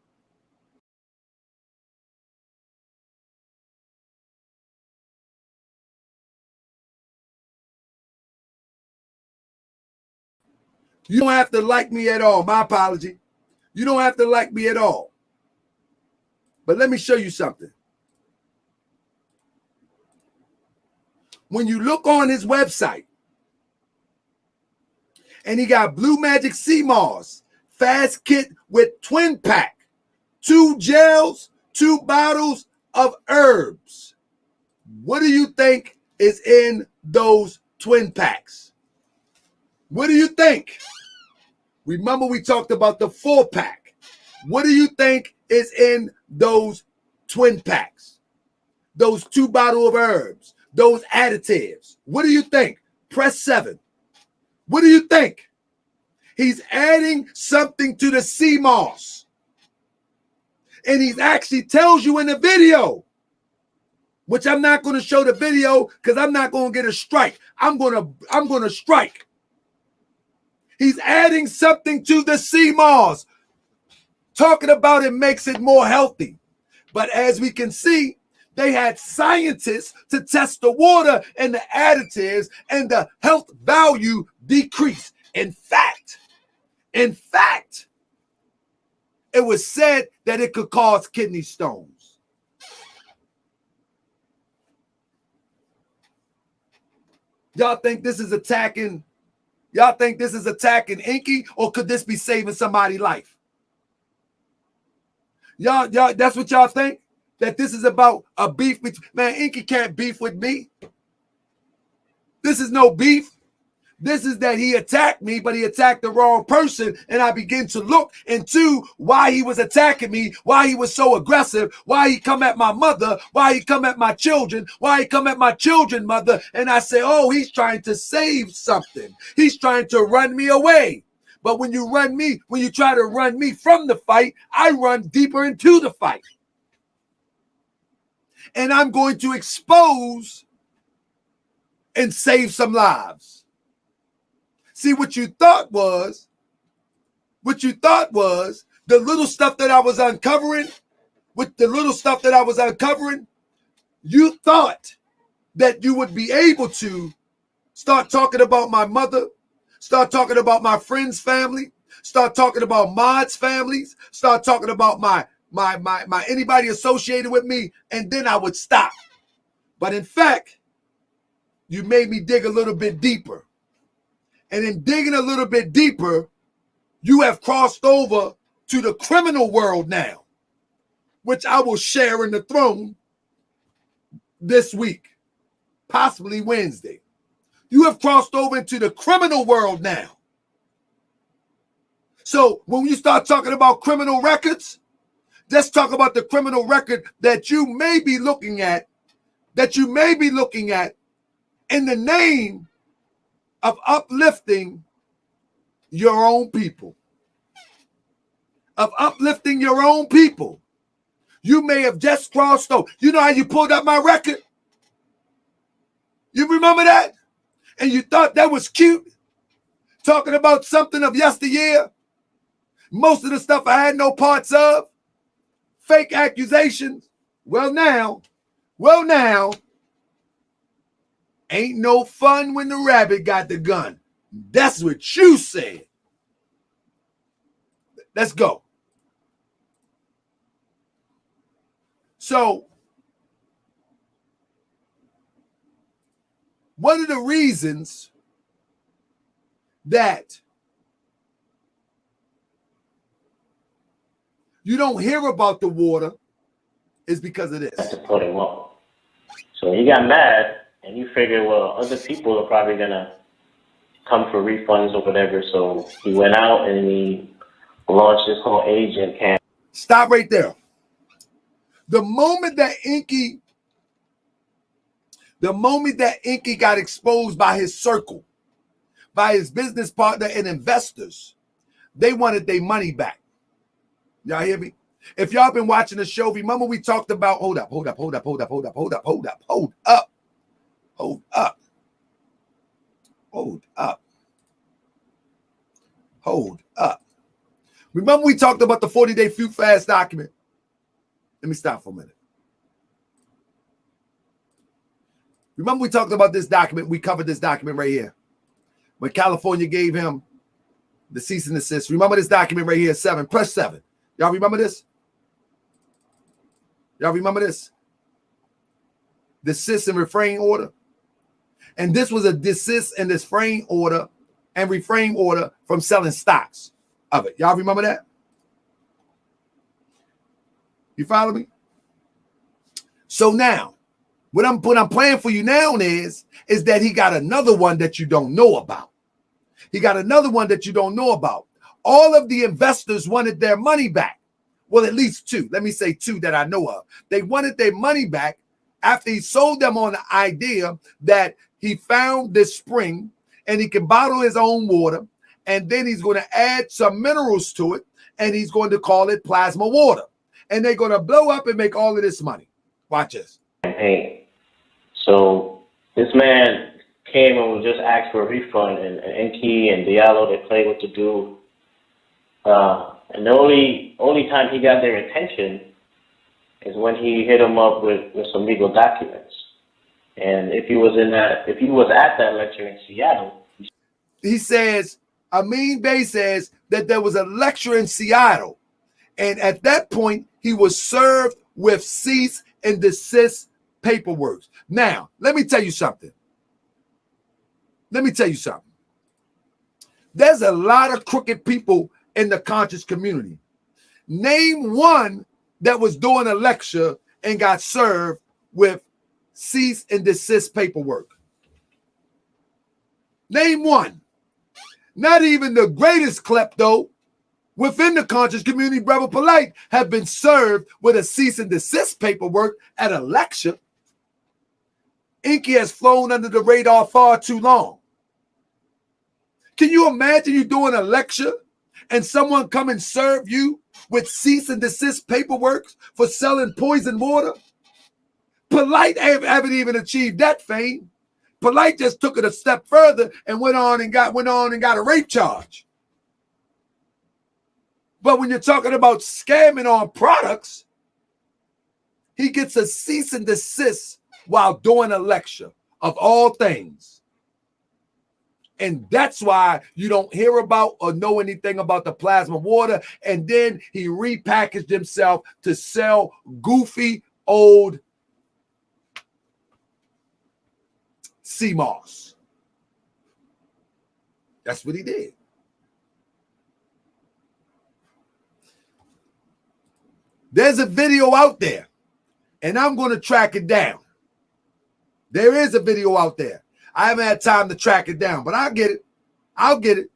S4: You don't have to like me at all. My apology. You don't have to like me at all. But let me show you something. When you look on his website, and he got Blue Magic Sea Moss, Fast Kit with twin pack, 2 gels, 2 bottles of herbs. What do you think is in those twin packs? What do you think? Remember, we talked about the 4-pack. What do you think is in those twin packs? Those 2 bottles of herbs, those additives. What do you think? Press 7. What do you think? He's adding something to the sea moss. And he actually tells you in the video, which I'm not going to show the video because I'm not going to get a strike. I'm going to strike. He's adding something to the sea moss. Talking about it makes it more healthy. But as we can see, they had scientists to test the water and the additives, and the health value decreased. In fact, it was said that it could cause kidney stones. Y'all think this is attacking? Y'all think this is attacking Enqi, or could this be saving somebody's life? Y'all, that's what y'all think? That this is about a beef between, man, Enqi can't beef with me. This is no beef. This is that he attacked me, but he attacked the wrong person. And I begin to look into why he was attacking me, why he was so aggressive, why he come at my mother, why he come at my children, why he come at my children's mother. And I say, oh, he's trying to save something. He's trying to run me away. But when you try to run me from the fight, I run deeper into the fight. And I'm going to expose and save some lives. See, what you thought was the little stuff that I was uncovering, you thought that you would be able to start talking about my mother, start talking about my friends' family, start talking about Mod's families, start talking about my anybody associated with me, and then I would stop. But in fact, you made me dig a little bit deeper. And in digging a little bit deeper, you have crossed over to the criminal world now, which I will share in the throne this week, possibly Wednesday. You have crossed over into the criminal world now. So when you start talking about criminal records, let's talk about the criminal record that you may be looking at, in the name of uplifting your own people. You may have just crossed over. You know how you pulled up my record? You remember that? And you thought that was cute? Talking about something of yesteryear? Most of the stuff I had no parts of? Fake accusations? Well now, Ain't no fun when the rabbit got the gun. That's what you said. Let's go. So, one of the reasons that you don't hear about the water is because of this.
S1: To put him up. So he got mad, and you figure, well, other people are probably gonna come for refunds or whatever. So he went out and he launched this whole agent campaign.
S4: Stop right there. The moment that Enqi got exposed by his circle, by his business partner and investors, they wanted their money back. Y'all hear me? If y'all been watching the show, remember we talked about, hold up. Remember we talked about the 40-day Feud Fast document? Let me stop for a minute. Remember we talked about this document? We covered this document right here. When California gave him the cease and desist. Remember this document right here, 7. Press 7. Y'all remember this? Y'all remember this? Desist and refrain order. And this was a desist and refrain order from selling stocks of it. Y'all remember that? You follow me? So now, what I'm playing for you now is that he got another one that you don't know about. All of the investors wanted their money back. Well, at least 2. Let me say 2 that I know of. They wanted their money back after he sold them on the idea that he found this spring and he can bottle his own water, and then he's going to add some minerals to it, and he's going to call it plasma water. And they're going to blow up and make all of this money. Watch this.
S1: Campaign. So this man came and was just asked for a refund, and Enqi and Diallo, they played what to do. And the only time he got their attention is when he hit them up with some legal documents. And if he was at that lecture in Seattle,
S4: he says, Amin Bey says that there was a lecture in Seattle, and at that point he was served with cease and desist paperwork. Now, let me tell you something. There's a lot of crooked people in the conscious community. Name one that was doing a lecture and got served with cease and desist paperwork. Name one. Not even the greatest klepto within the conscious community, Brother Polite, have been served with a cease and desist paperwork at a lecture. Enqi has flown under the radar far too long. Can you imagine you doing a lecture and someone come and serve you with cease and desist paperwork for selling poison water? Polite haven't even achieved that fame. Polite just took it a step further and went on and got a rape charge. But when you're talking about scamming on products, he gets a cease and desist while doing a lecture of all things. And that's why you don't hear about or know anything about the plasma water. And then he repackaged himself to sell goofy old sea moss. That's what he did. There's a video out there, and I'm going to track it down. There is a video out there. I haven't had time to track it down, but I'll get it.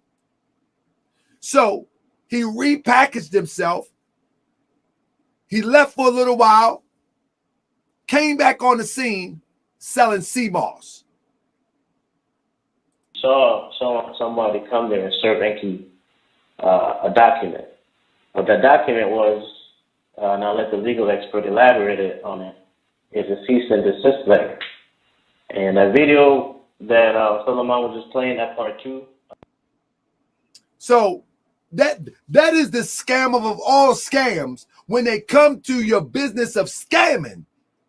S4: So he repackaged himself. He left for a little while, came back on the scene selling sea moss.
S1: Saw somebody come there and serve Enqi a document. What that document was, and I'll let the legal expert elaborate on it, is a cease and desist letter. And that video that Solomon was just playing, that part 2.
S4: So that is the scam of all scams when they come to your business of scamming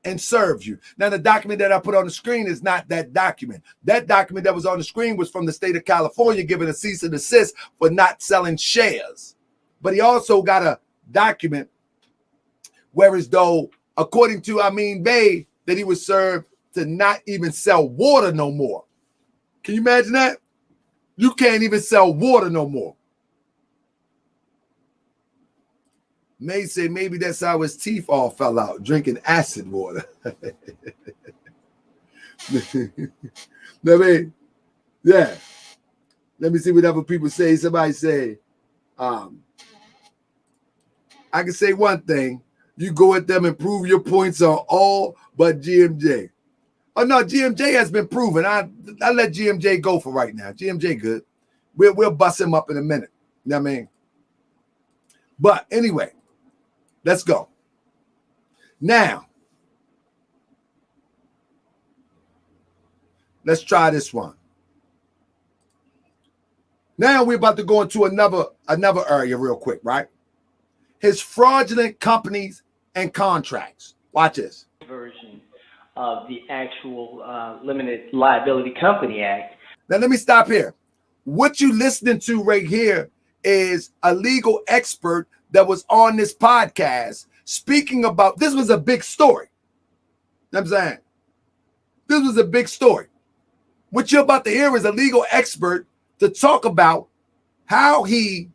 S4: and serves you. Now, the document that I put on the screen is not that document. That document that was on the screen was from the state of California giving a cease and desist for not selling shares. But he also got a document whereas though, according to Amin Bey, that he was served to not even sell water no more. Can you imagine that? You can't even sell water no more. May say maybe that's how his teeth all fell out, drinking acid water. Yeah. Let me see what other people say. Somebody say, I can say one thing. You go at them and prove your points on all but GMJ. Oh, no, GMJ has been proven. I let GMJ go for right now. GMJ good. We'll bust him up in a minute. You know what I mean? But anyway, let's go. Now, let's try this one. Now we're about to go into another area real quick, right? His fraudulent companies and contracts. Watch this.
S2: Version of the actual Limited Liability Company Act.
S4: Now, let me stop here. What you listening to right here is a legal expert that was on this podcast speaking about, this was a big story. You know what I'm saying? This was a big story. What you're about to hear is a legal expert to talk about how he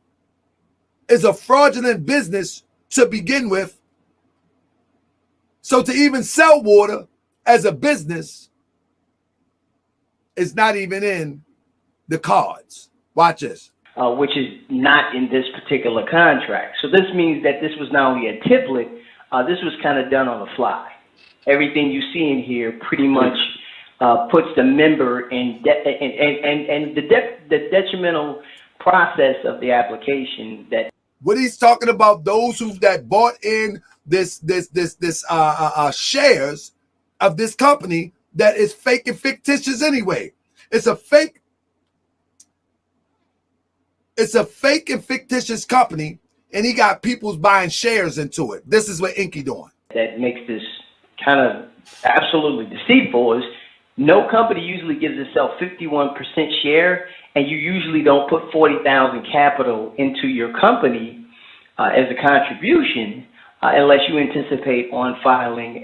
S4: is a fraudulent business to begin with. So to even sell water as a business is not even in the cards. Watch this.
S2: Which is not in this particular contract. So this means that this was not only a template, this was kind of done on the fly. Everything you see in here pretty much puts the member in the detrimental process of the application. That
S4: what he's talking about, those that bought in this shares of this company that is fake and fictitious anyway. It's a fake and fictitious company, and he got people's buying shares into it. This is what Enqi doing.
S2: That makes this kind of absolutely deceitful is no company usually gives itself 51% share, and you usually don't put 40,000 capital into your company as a contribution unless you anticipate on filing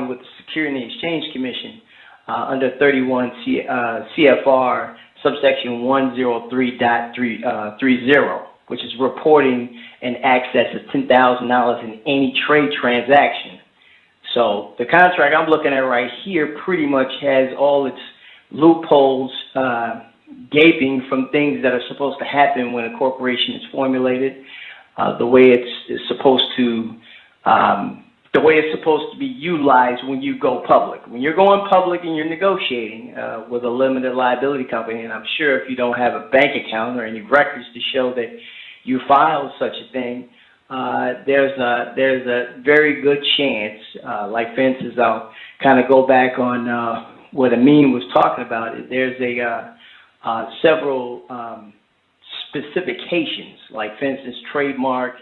S2: with the Securities and Exchange Commission under 31 CFR subsection 103.30, which is reporting an excess of $10,000 in any trade transaction. So the contract I'm looking at right here pretty much has all its loopholes gaping from things that are supposed to happen when a corporation is formulated, the way it's supposed to be utilized when you go public. When you're going public and you're negotiating with a limited liability company, and I'm sure if you don't have a bank account or any records to show that you filed such a thing, there's a very good chance, like for instance, I'll kind of go back on what Amin was talking about. There's several specifications, like for instance, trademark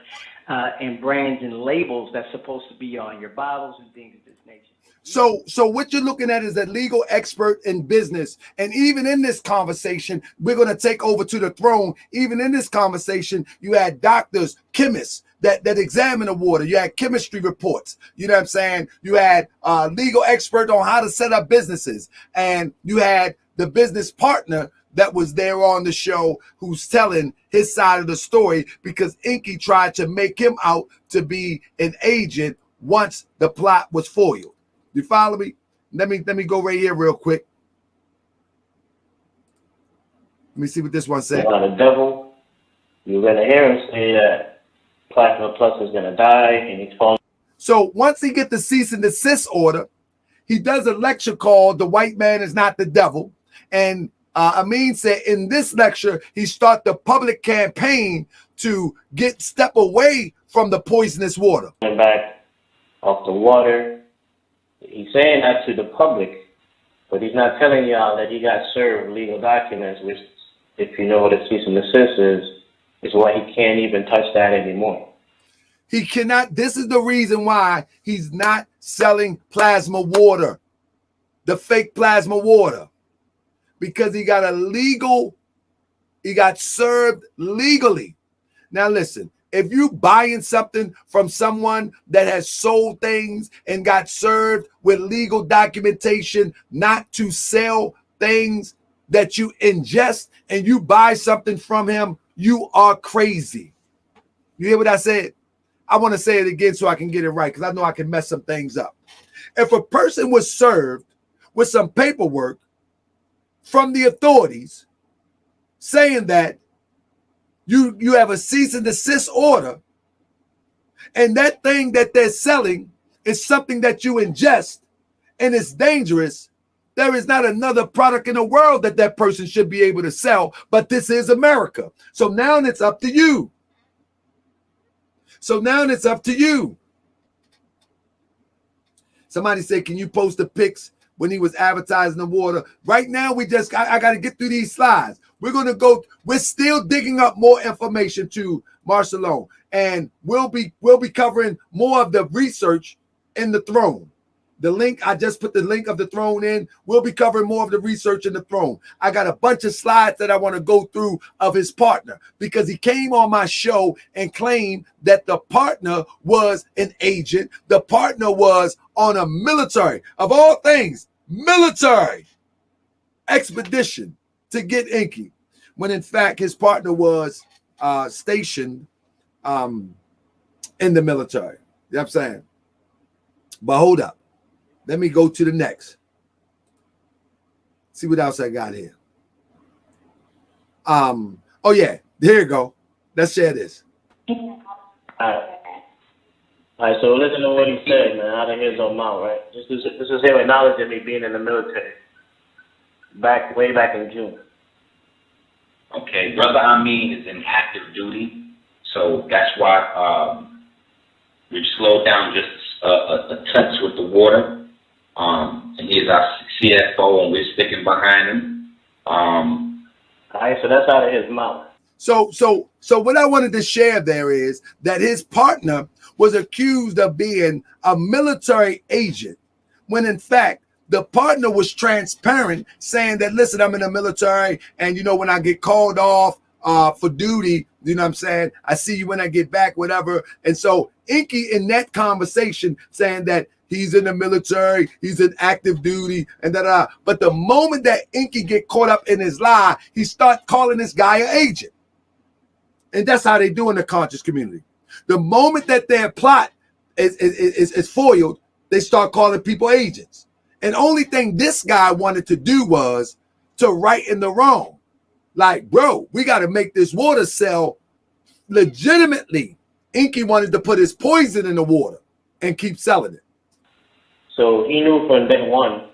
S2: and brands and labels that's supposed to be on your bottles and things of this nature.
S4: So what you're looking at is a legal expert in business. And even in this conversation, we're going to take over to the throne. Even in this conversation, you had doctors, chemists that examine the water. You had chemistry reports. You know what I'm saying? You had legal expert on how to set up businesses. And you had the business partner that was there on the show who's telling his side of the story because Enqi tried to make him out to be an agent once the plot was foiled. You follow me? Let me go right here real quick. Let me see what this one says.
S1: On the devil, you're going to hear him say that Platinum Plus is going to die, and he's falling.
S4: So once he gets the cease and desist order, he does a lecture called "The White Man Is Not the Devil," and Amin said in this lecture he started the public campaign to step away from the poisonous water.
S1: Back off the water. He's saying that to the public, but he's not telling y'all that he got served legal documents, which, if you know what a cease and desist is why he can't even touch that anymore.
S4: He cannot. This is the reason why he's not selling plasma water, the fake plasma water, because he got served legally. Now listen, if you buying something from someone that has sold things and got served with legal documentation not to sell things that you ingest, and you buy something from him, you are crazy. You hear what I said? I want to say it again so I can get it right, because I know I can mess some things up. If a person was served with some paperwork from the authorities saying that you have a cease and desist order, and that thing that they're selling is something that you ingest and it's dangerous, there is not another product in the world that person should be able to sell, but this is America. So now it's up to you. Somebody said, can you post the pics when he was advertising the water? Right now, I got to get through these slides. We're still digging up more information to Marcelone, and we'll be covering more of the research in the throne. The link, I just put the link of the throne in. We'll be covering more of the research in the throne. I got a bunch of slides that I want to go through of his partner, because he came on my show and claimed that the partner was an agent. The partner was on a military, of all things, military expedition to get Enqi, when in fact his partner was stationed in the military. You know what I'm saying? But hold up. Let me go to the next. See what else I got here. Oh yeah, here you go. Let's share this.
S1: All right, so listen to what he said, man, out of his own mouth, right? This is him acknowledging me being in the military way back in June.
S5: Okay, Brother Amin is in active duty, so that's why we've slowed down just a touch with the water. And he's our CFO, and we're sticking behind him.
S1: All right, so that's out of his mouth.
S4: So what I wanted to share there is that his partner was accused of being a military agent, when in fact the partner was transparent, saying that, listen, I'm in the military, and when I get called off for duty, you know what I'm saying, I see you when I get back, whatever. And so Enqi, in that conversation, saying that he's in the military, he's in active duty, and da. But the moment that Enqi get caught up in his lie, he start calling this guy an agent. And that's how they do in the conscious community. The moment that their plot is foiled, they start calling people agents. And only thing this guy wanted to do was to right in the wrong. Like, bro, we got to make this water sell legitimately. Enqi wanted to put his poison in the water and keep selling it.
S1: So he knew from day one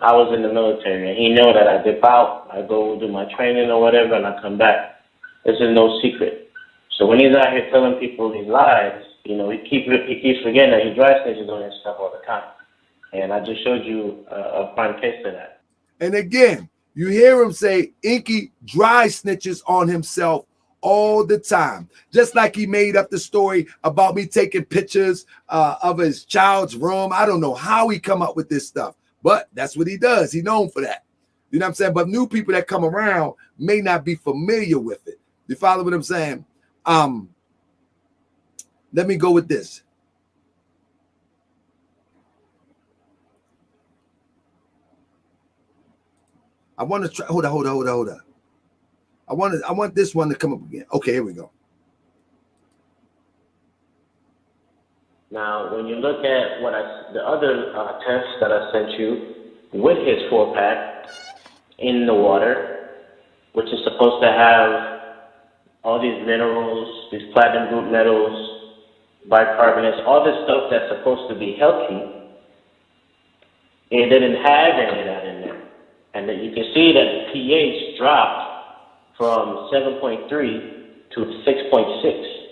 S1: I was in the military, and he knew that I dip out, I go do my training or whatever, and I come back. This is no secret. So when he's out here telling people these lies, he keeps forgetting that he dry snitches on his stuff all the time. And I just showed you a prime case of that.
S4: And again, you hear him say Enqi dry snitches on himself all the time. Just like he made up the story about me taking pictures of his child's room. I don't know how he come up with this stuff, but that's what he does. He's known for that. You know what I'm saying? But new people that come around may not be familiar with it. You follow what I'm saying? Let me go with this. I want to try. Hold on. I want this one to come up again. Okay, here we go.
S1: Now, when you look at the other tests that I sent you with his 4-pack in the water, which is supposed to have all these minerals, these platinum group metals, bicarbonates, all this stuff that's supposed to be healthy, it didn't have any of that in there. And then you can see that the pH dropped from 7.3 to 6.6.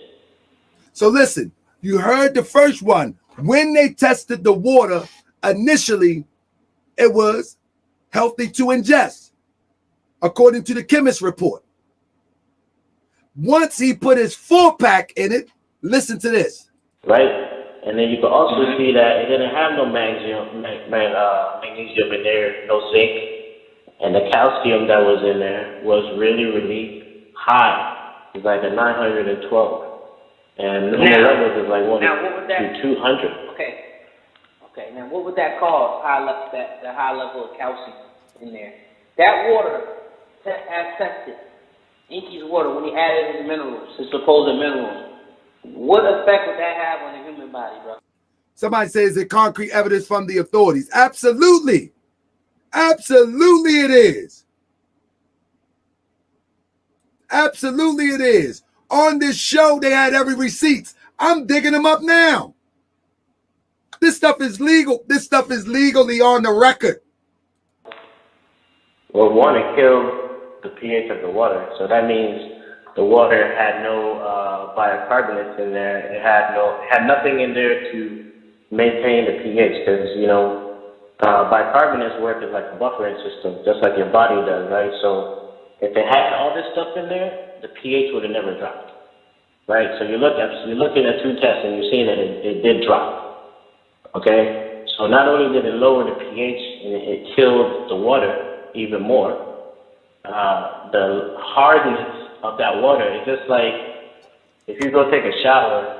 S4: So listen, you heard the first one. When they tested the water, initially, it was healthy to ingest, according to the chemist report. Once he put his 4-pack in it, Listen to this.
S1: right? And then you can also see that it didn't have no magnesium in there, no zinc, and the calcium that was in there was really, really high. It's like a 912, and the levels is like
S3: what would that
S1: 200.
S3: Okay. Now, what would that cause? The high level of calcium in there. That water, as tested, Enqi's water, when he added his minerals, his supposed minerals, what effect would that have on the human body, bro?
S4: Somebody says it concrete evidence from the authorities. Absolutely. Absolutely it is. Absolutely it is. On this show, they had every receipt. I'm digging them up now. This stuff is legal. This stuff is legally on the record.
S1: Well, one, it killed the pH of the water. So that means the water had no bicarbonates in there. It had nothing in there to maintain the pH, because bicarbonates work as like a buffering system, just like your body does, right? So if it had all this stuff in there, the pH would have never dropped, right? So you're looking at two tests and you're seeing that it did drop. Okay, so not only did it lower the pH and it killed the water even more, the hardness of that water is just like if you go take a shower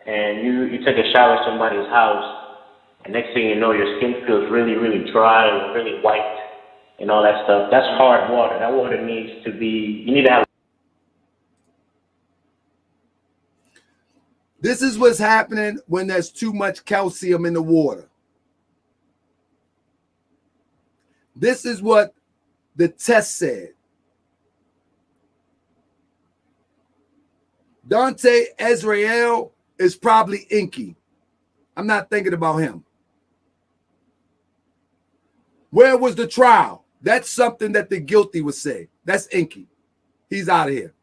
S1: and you take a shower at somebody's house, and next thing you know, your skin feels really, really dry and really white and all that stuff. That's hard water. That water needs to be, you need to have.
S4: This is what's happening when there's too much calcium in the water. This is what the test said. Dante Ezrael is probably Enqi. I'm not thinking about him. Where was the trial? That's something that the guilty would say. That's Enqi. He's out of here.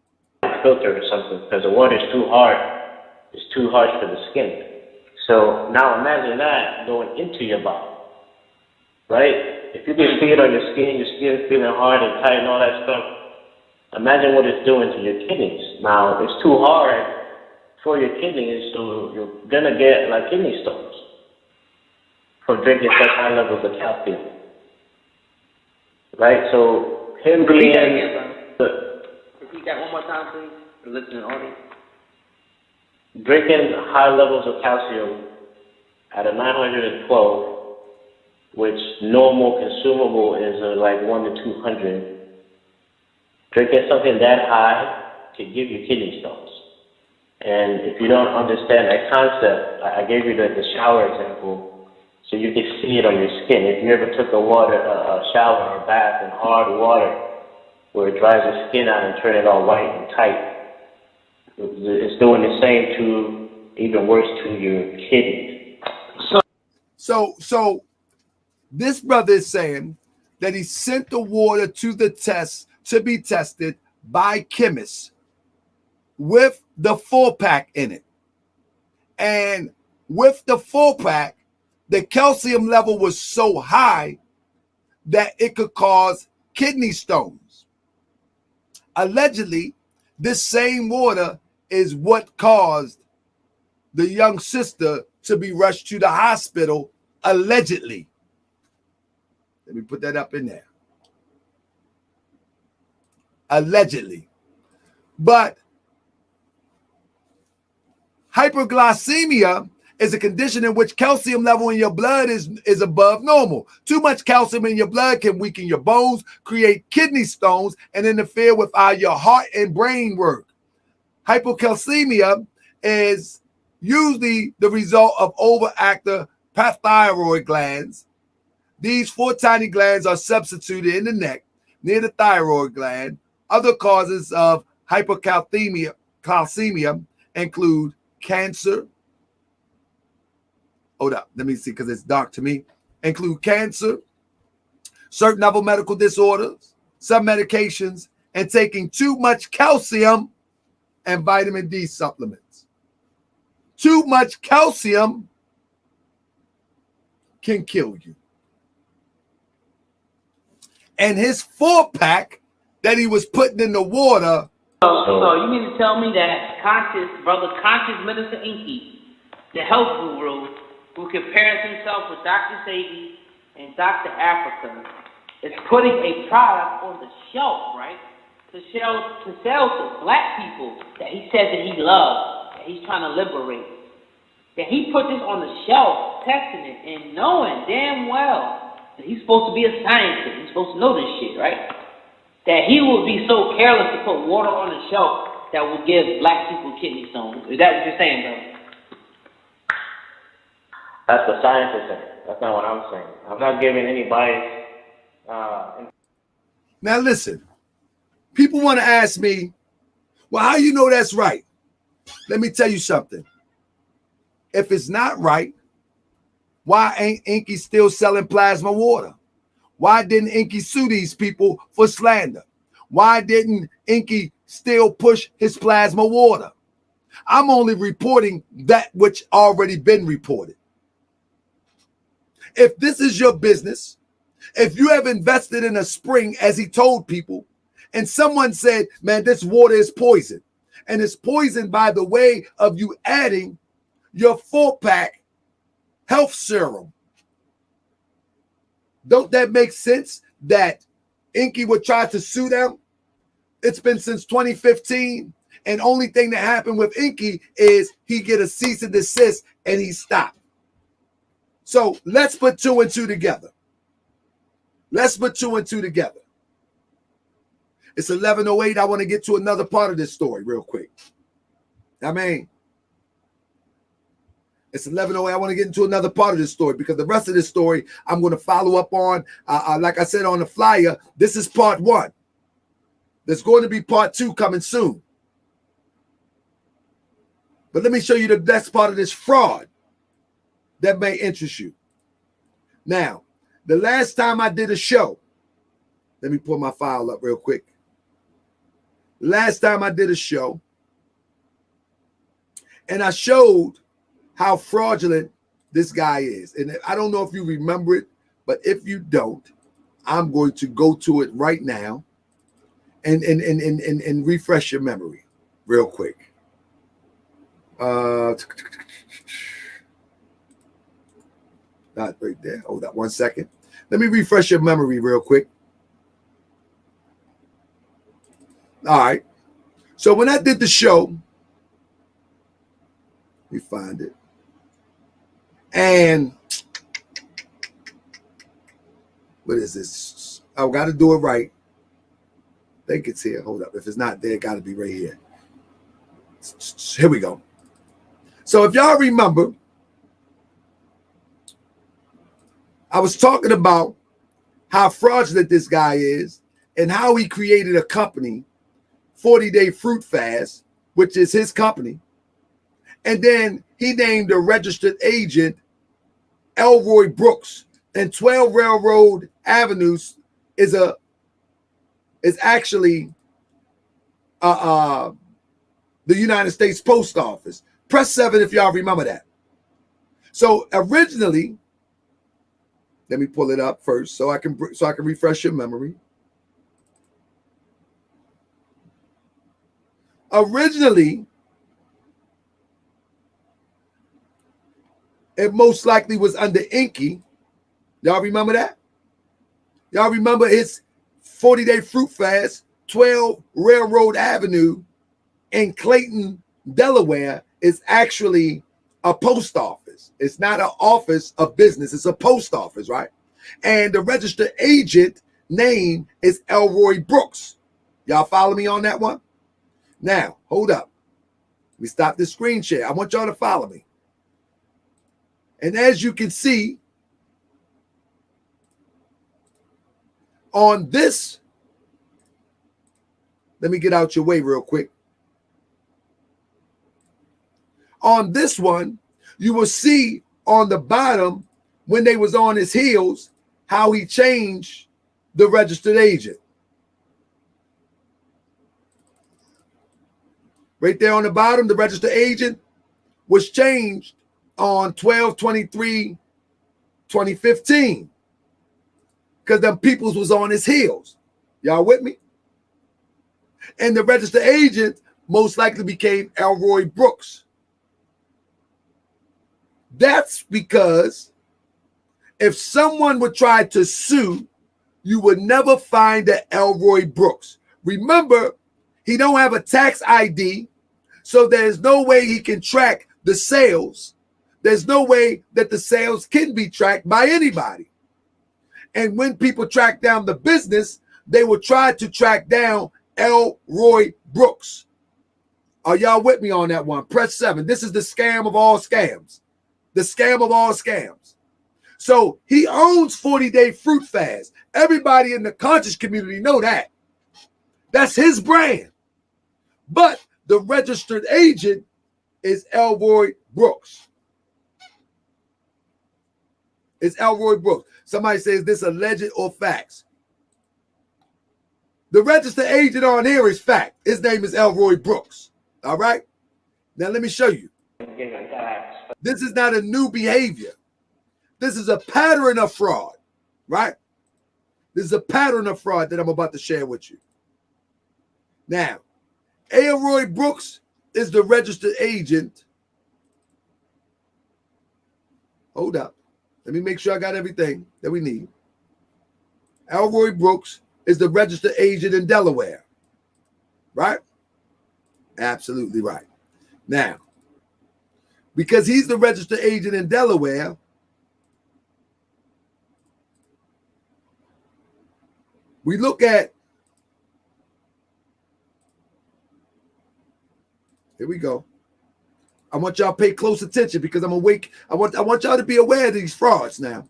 S1: Filter or something, because the water is too hard. It's too harsh for the skin. So now imagine that going into your body, right? If you can see it on your skin feeling hard and tight and all that stuff, imagine what it's doing to your kidneys. Now, it's too hard for your kidneys, so you're going to get like kidney stones from drinking such high levels of calcium. Right? So him being...
S3: Repeat that one more time, please, for the listening audience.
S1: Drinking high levels of calcium at a 912, which normal consumable is like 1 to 200. Drinking something that high can give you kidney stones. And if you don't understand that concept, I gave you the shower example, so you can see it on your skin. If you ever took a shower or bath in hard water, where it dries your skin out and turn it all white and tight, it's doing the same to, even worse, to your kidneys.
S4: So this brother is saying that he sent the water to the test to be tested by chemists with the 4-pack in it. And with the 4-pack, the calcium level was so high that it could cause kidney stones. Allegedly, this same water is what caused the young sister to be rushed to the hospital, allegedly. Let me put that up in there. Allegedly. But hyperglycemia is a condition in which calcium level in your blood is above normal. Too much calcium in your blood can weaken your bones, create kidney stones, and interfere with how your heart and brain work. Hypocalcemia is usually the result of overactive parathyroid glands. These 4 tiny glands are substituted in the neck near the thyroid gland. Other causes of hypocalcemia include cancer. Hold up, let me see, because it's dark to me. Include cancer, certain other medical disorders, some medications, and taking too much calcium and vitamin D supplements. Too much calcium can kill you. And his 4-pack that he was putting in the water
S3: So you mean to tell me that conscious Minister Enqi, the health guru who compares himself with Dr. Sebi and Dr. Africa, is putting a product on the shelf, right? To sell to black people that he says that he loves, that he's trying to liberate. That he put this on the shelf, testing it, and knowing damn well that he's supposed to be a scientist. He's supposed to know this shit, right? That he would be so careless to put water on the shelf that will give black people kidney stones. Is that what you're saying, bro?
S1: That's the scientist saying. That's not what I'm saying. I'm not giving any bias.
S4: Now listen, people want to ask me, well, how you know that's right? Let me tell you something. If it's not right, why ain't Enqi still selling plasma water? Why didn't Enqi sue these people for slander? Why didn't Enqi still push his plasma water? I'm only reporting that which already been reported. If this is your business, if you have invested in a spring, as he told people, and someone said, man, this water is poison, and it's poisoned by the way of you adding your 4-pack health serum. Don't that make sense that Enqi would try to sue them? It's been since 2015, and only thing that happened with Enqi is he get a cease and desist and he stopped. So let's put 2 and 2 together. Let's put 2 and 2 together. It's 11:08. I want to get to another part of this story real quick. It's 11:08. I want to get into another part of this story because the rest of this story I'm going to follow up on. Like I said on the flyer, this is part 1. There's going to be part 2 coming soon. But let me show you the next part of this fraud that may interest you. Now, the last time I did a show, let me pull my file up real quick. Last time I did a show, and I showed how fraudulent this guy is. And I don't know if you remember it, but if you don't, I'm going to go to it right now and refresh your memory real quick. Not right there. Hold up 1 second. Let me refresh your memory real quick. All right. So when I did the show, let me find it. And what is this? I got to do it right. I think it's here. Hold up. If it's not there, it got to be right here. Here we go. So if y'all remember, I was talking about how fraudulent this guy is and how he created a company, 40-Day Fruit Fast, which is his company. And then he named a registered agent, Elroy Brooks, and 12 Railroad Avenues is actually the United States Post Office. Press 7 if y'all remember that. So originally, let me pull it up first so I can refresh your memory. Originally, it most likely was under Enqi. Y'all remember that? Y'all remember his 40-Day Fruit Fast, 12 Railroad Avenue in Clayton, Delaware is actually a post office. It's not an office of business. It's a post office, right? And the registered agent name is Elroy Brooks. Y'all follow me on that one? Now, hold up. Let me stop this screen share. I want y'all to follow me. And as you can see, on this, let me get out your way real quick. On this one, you will see on the bottom, when they was on his heels, how he changed the registered agent. Right there on the bottom, the registered agent was changed on 12/23/2015 because them peoples was on his heels. Y'all with me? And the registered agent most likely became Elroy Brooks. That's because if someone would try to sue, you would never find the Elroy Brooks. Remember, he don't have a tax ID, so there's no way he can track the sales. There's no way that the sales can be tracked by anybody. And when people track down the business, they will try to track down Elroy Brooks. Are y'all with me on that one? Press 7. This is the scam of all scams. The scam of all scams. So he owns 40-Day Fruit Fast. Everybody in the conscious community know that. That's his brand. But the registered agent is Elroy Brooks. It's Elroy Brooks. Somebody says this alleged or facts. The registered agent on here is fact. His name is Elroy Brooks. All right? Now let me show you. This is not a new behavior. This is a pattern of fraud, right? This is a pattern of fraud that I'm about to share with you. Now, Elroy Brooks is the registered agent. Hold up. Let me make sure I got everything that we need. Elroy Brooks is the registered agent in Delaware, right? Absolutely right. Now, because he's the registered agent in Delaware, we look at, here we go. I want y'all to pay close attention because I'm awake. I want y'all to be aware of these frauds now.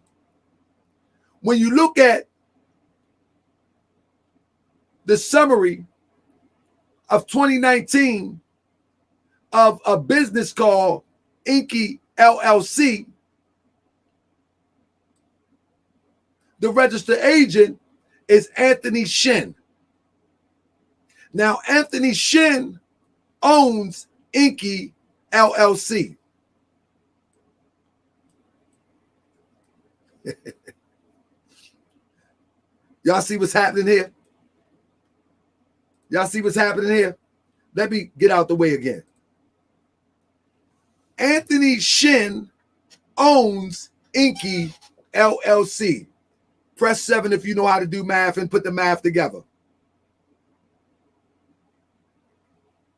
S4: When you look at the summary of 2019 of a business called Enqi LLC, the registered agent is Anthony Shin. Now, Anthony Shin owns Enqi LLC. Y'all see what's happening here? Y'all see what's happening here? Let me get out the way again. Anthony Shin owns Enqi LLC. Press 7 if you know how to do math and put the math together.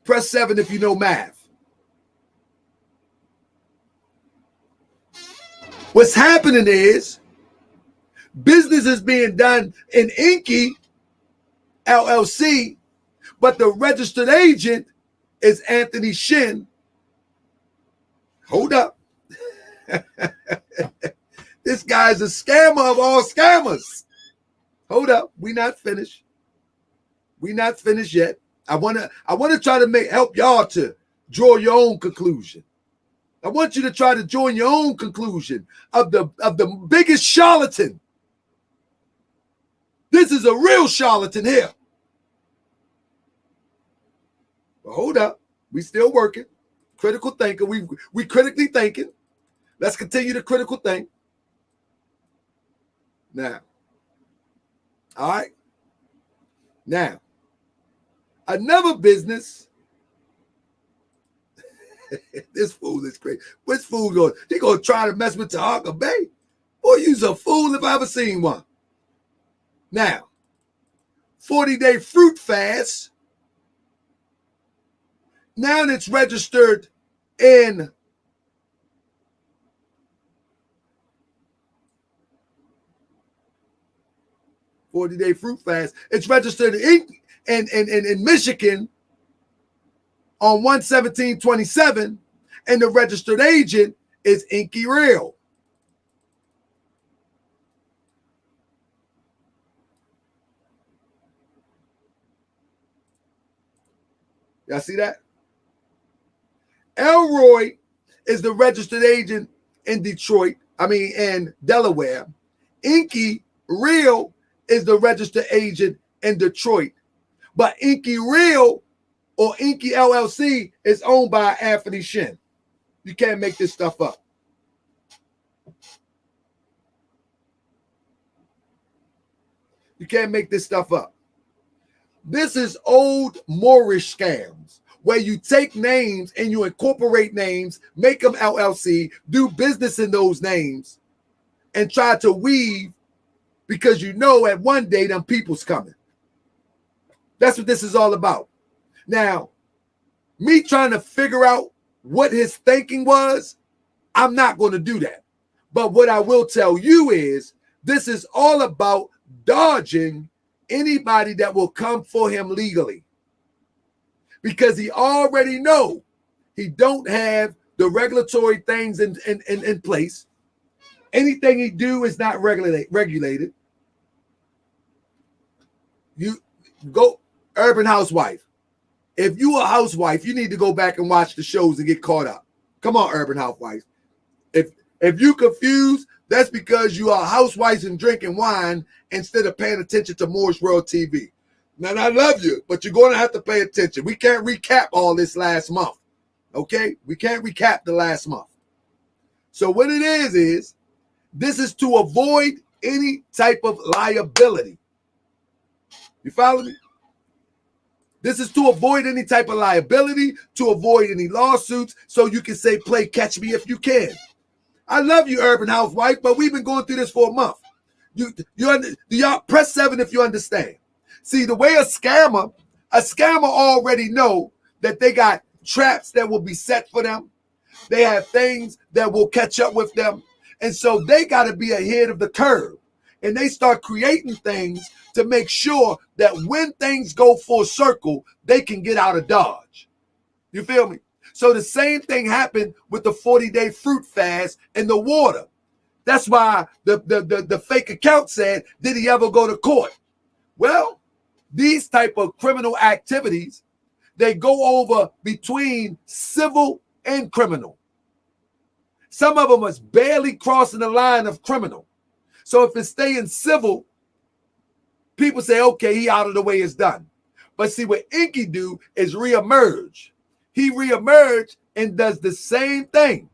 S4: Press 7 if you know math. What's happening is business is being done in Enqi LLC, but the registered agent is Anthony Shin. Hold up. This guy's a scammer of all scammers. Hold up. We not finished. We not finished yet. I wanna try to help y'all to draw your own conclusion. I want you to try to join your own conclusion of the biggest charlatan. This is a real charlatan here. But hold up. We still working. Critical thinker. We critically thinking. Let's continue to critical think. Now. All right. Now. Another business. This fool is crazy. Which fool going? He gonna try to mess with Taharkabey? Boy, you's a fool if I ever seen one. Now, 40-Day Fruit Fast. Now it's registered in Day Fruit Fast. It's registered in Michigan on 1/17/27, and the registered agent is Enqi Real. Y'all see that? Elroy is the registered agent in in Delaware. Enqi Real is the registered agent in Detroit. But Enqi Real or Enqi LLC is owned by Anthony Shin. You can't make this stuff up. You can't make this stuff up. This is old Moorish scams where you take names and you incorporate names, make them LLC, do business in those names, and try to weave because you know at one day them people's coming. That's what this is all about. Now, me trying to figure out what his thinking was, I'm not going to do that. But what I will tell you is this is all about dodging anybody that will come for him legally. Because he already know he don't have the regulatory things in place. Anything he do is not regulated. You go Urban Housewife. If you a housewife, you need to go back and watch the shows and get caught up. Come on, Urban Housewife. If you confused, that's because you are housewives and drinking wine instead of paying attention to Moore's World TV. Now, I love you, but you're going to have to pay attention. We can't recap all this last month, okay? We can't recap the last month. So what it is this is to avoid any type of liability. You follow me? This is to avoid any type of liability, to avoid any lawsuits, so you can say, play catch me if you can. I love you, Urban Housewife, but we've been going through this for a month. Y'all press 7 if you understand. See, the way a scammer already know that they got traps that will be set for them. They have things that will catch up with them. And so they got to be ahead of the curve. And they start creating things to make sure that when things go full circle, they can get out of Dodge. You feel me? So the same thing happened with the 40-day fruit fast and the water. That's why the fake account said, did he ever go to court? Well, these type of criminal activities, they go over between civil and criminal. Some of them is barely crossing the line of criminal. So if it's staying civil, people say, okay, he out of the way, it's done. But see, what Enqi do is reemerge. He reemerged and does the same thing.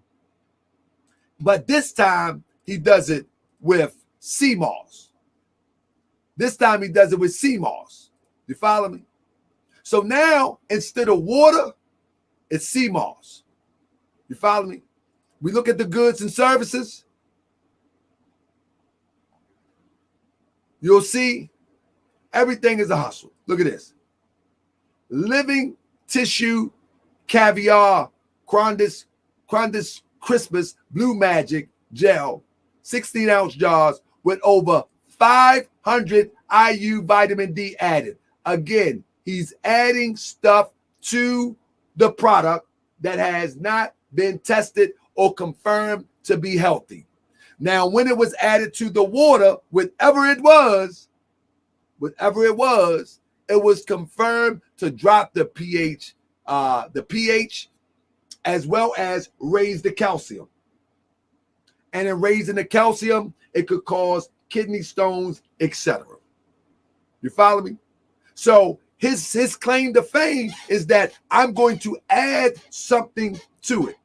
S4: But this time, he does it with CMOS. This time, he does it with CMOS. You follow me? So now, instead of water, it's CMOS. You follow me? We look at the goods and services. You'll see everything is a hustle. Look at this. Living tissue, caviar, Crondis Crispus, Blue Magic gel, 16-ounce jars with over 500 IU vitamin D added. Again, he's adding stuff to the product that has not been tested or confirmed to be healthy. Now, when it was added to the water, whatever it was, it was confirmed to drop the pH, as well as raise the calcium. And in raising the calcium, it could cause kidney stones, etc. You follow me? So his claim to fame is that I'm going to add something to it.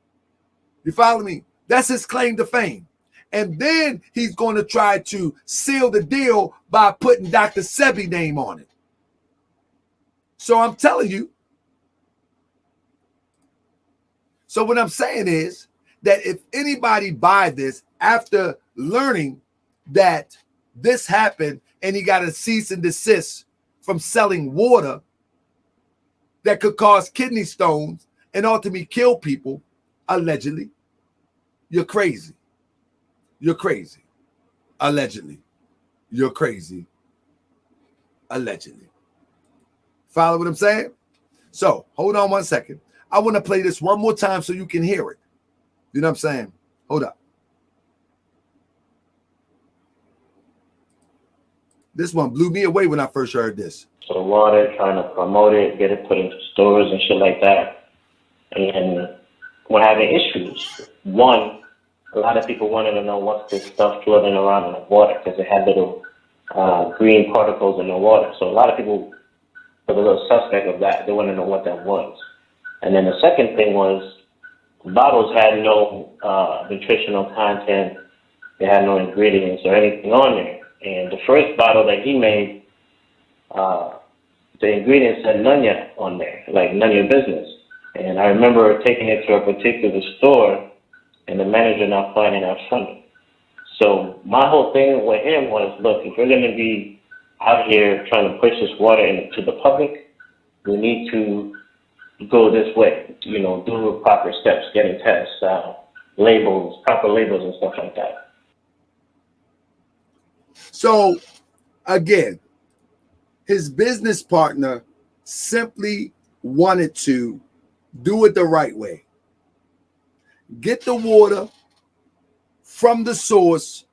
S4: You follow me? That's his claim to fame. And then he's going to try to seal the deal by putting Dr. Sebi's name on it. So I'm telling you. So what I'm saying is that if anybody buy this after learning that this happened and he got a cease and desist from selling water that could cause kidney stones and ultimately kill people, allegedly, you're crazy. You're crazy. Allegedly. You're crazy. Allegedly. Follow what I'm saying? So, hold on one second. I want to play this one more time so you can hear it. You know what I'm saying? Hold up. This one blew me away when I first heard this.
S1: So water, trying to promote it, get it put into stores and shit like that. And we're having issues. One, a lot of people wanted to know what's this stuff floating around in the water because it had little green particles in the water. So a lot of people were a little suspect of that. They wanted to know what that was. And then the second thing was the bottles had no nutritional content. They had no ingredients or anything on there. And the first bottle that he made, the ingredient said none yet on there, like none of your business. And I remember taking it to a particular store and the manager not finding out funny. So my whole thing with him was, look, if we're going to be out here trying to push this water into the public, we need to go this way, you know, do the proper steps, getting tests, labels, proper labels and stuff like that.
S4: So, again, his business partner simply wanted to do it the right way. Get the water from the source,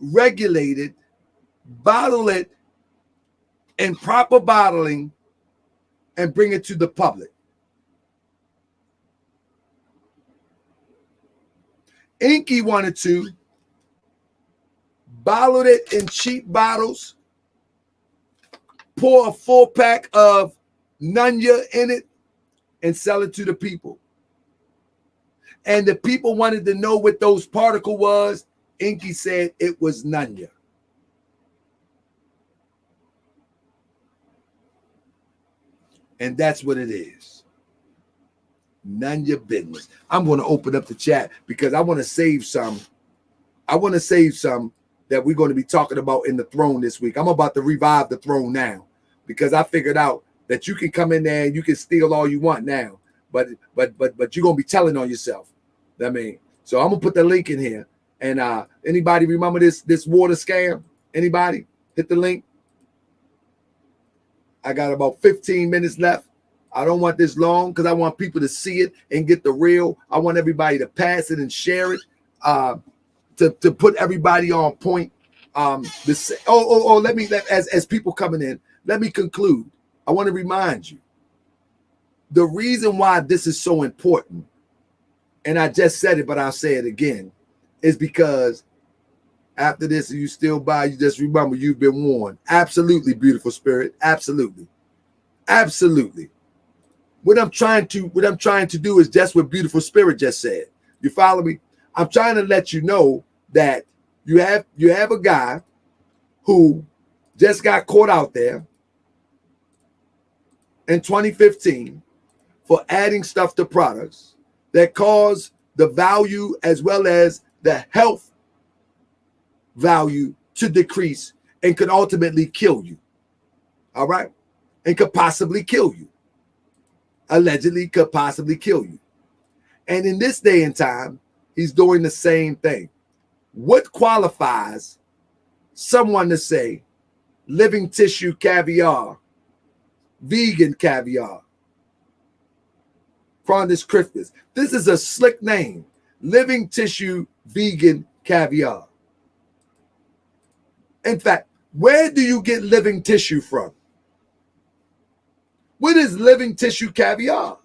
S4: regulate it, bottle it in proper bottling, and bring it to the public. Enqi wanted to bottle it in cheap bottles, pour a full pack of Nunya in it, and sell it to the people. And the people wanted to know what those particles was. Enqi said it was Nunya. And that's what it is. None of your business. I'm going to open up the chat because I want to save some. I want to save some that we're going to be talking about in the throne this week. I'm about to revive the throne now because I figured out that you can come in there and you can steal all you want now, but you're going to be telling on yourself. I mean, so I'm going to put the link in here. And anybody remember this water scam? Anybody? Hit the link. I got about 15 minutes left. I don't want this long because I want people to see it and get the real. I want everybody to pass it and share it to put everybody on point. Let me as people coming in, let me conclude. I want to remind you the reason why this is so important, and I just said it, but I'll say it again, is because after this, you still buy, you just remember you've been warned. Absolutely, beautiful spirit. Absolutely. Absolutely. What I'm trying to do is just what beautiful spirit just said. You follow me? I'm trying to let you know that you have a guy who just got caught out there in 2015 for adding stuff to products that cause the value as well as the health value to decrease and could ultimately kill you. All right? And could possibly kill you. Allegedly could possibly kill you. And in this day and time, he's doing the same thing. What qualifies someone to say living tissue caviar, vegan caviar, Frondus Crispus? This is a slick name. Living tissue vegan caviar. In fact, where do you get living tissue from? What is living tissue caviar?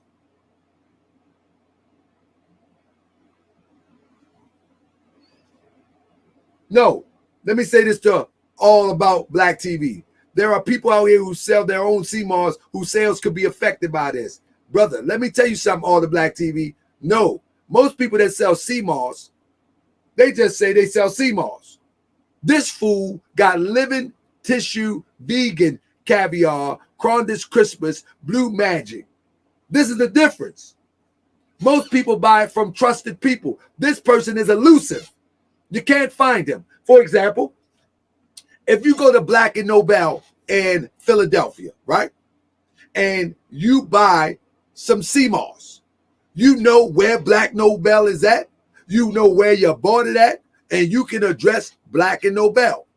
S4: No, let me say this to all about Black TV. There are people out here who sell their own CMOS whose sales could be affected by this. Brother, let me tell you something, all the Black TV. No, most people that sell CMOS, they just say they sell CMOS. This fool got living tissue vegan caviar, Frondus Crispus, Blue Magic. This is the difference. Most people buy it from trusted people. This person is elusive. You can't find him. For example, if you go to Black and Nobel in Philadelphia, right? And you buy some CMOS, you know where Black Nobel is at. You know where you bought it at, and you can address Black and Nobel.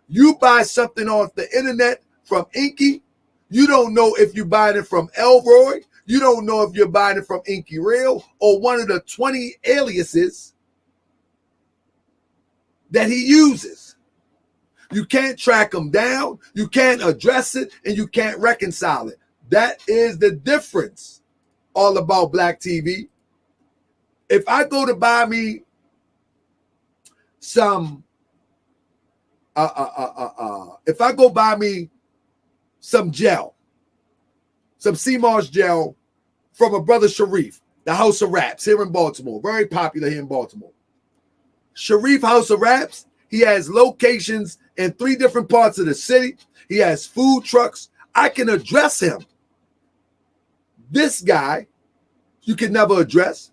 S4: You buy something off the internet from Enqi, you don't know if you're buying it from Elroy. You don't know if you're buying it from Enqi Real or one of the 20 aliases that he uses. You can't track them down, you can't address it, and you can't reconcile it. That is the difference all about Black TV. If I go to buy me some, if I go buy me some gel, some CMOS gel from a brother Sharif, the House of Raps here in Baltimore, very popular here in Baltimore. Sharif House of Raps, he has locations in 3 different parts of the city. He has food trucks. I can address him. This guy, you can never address.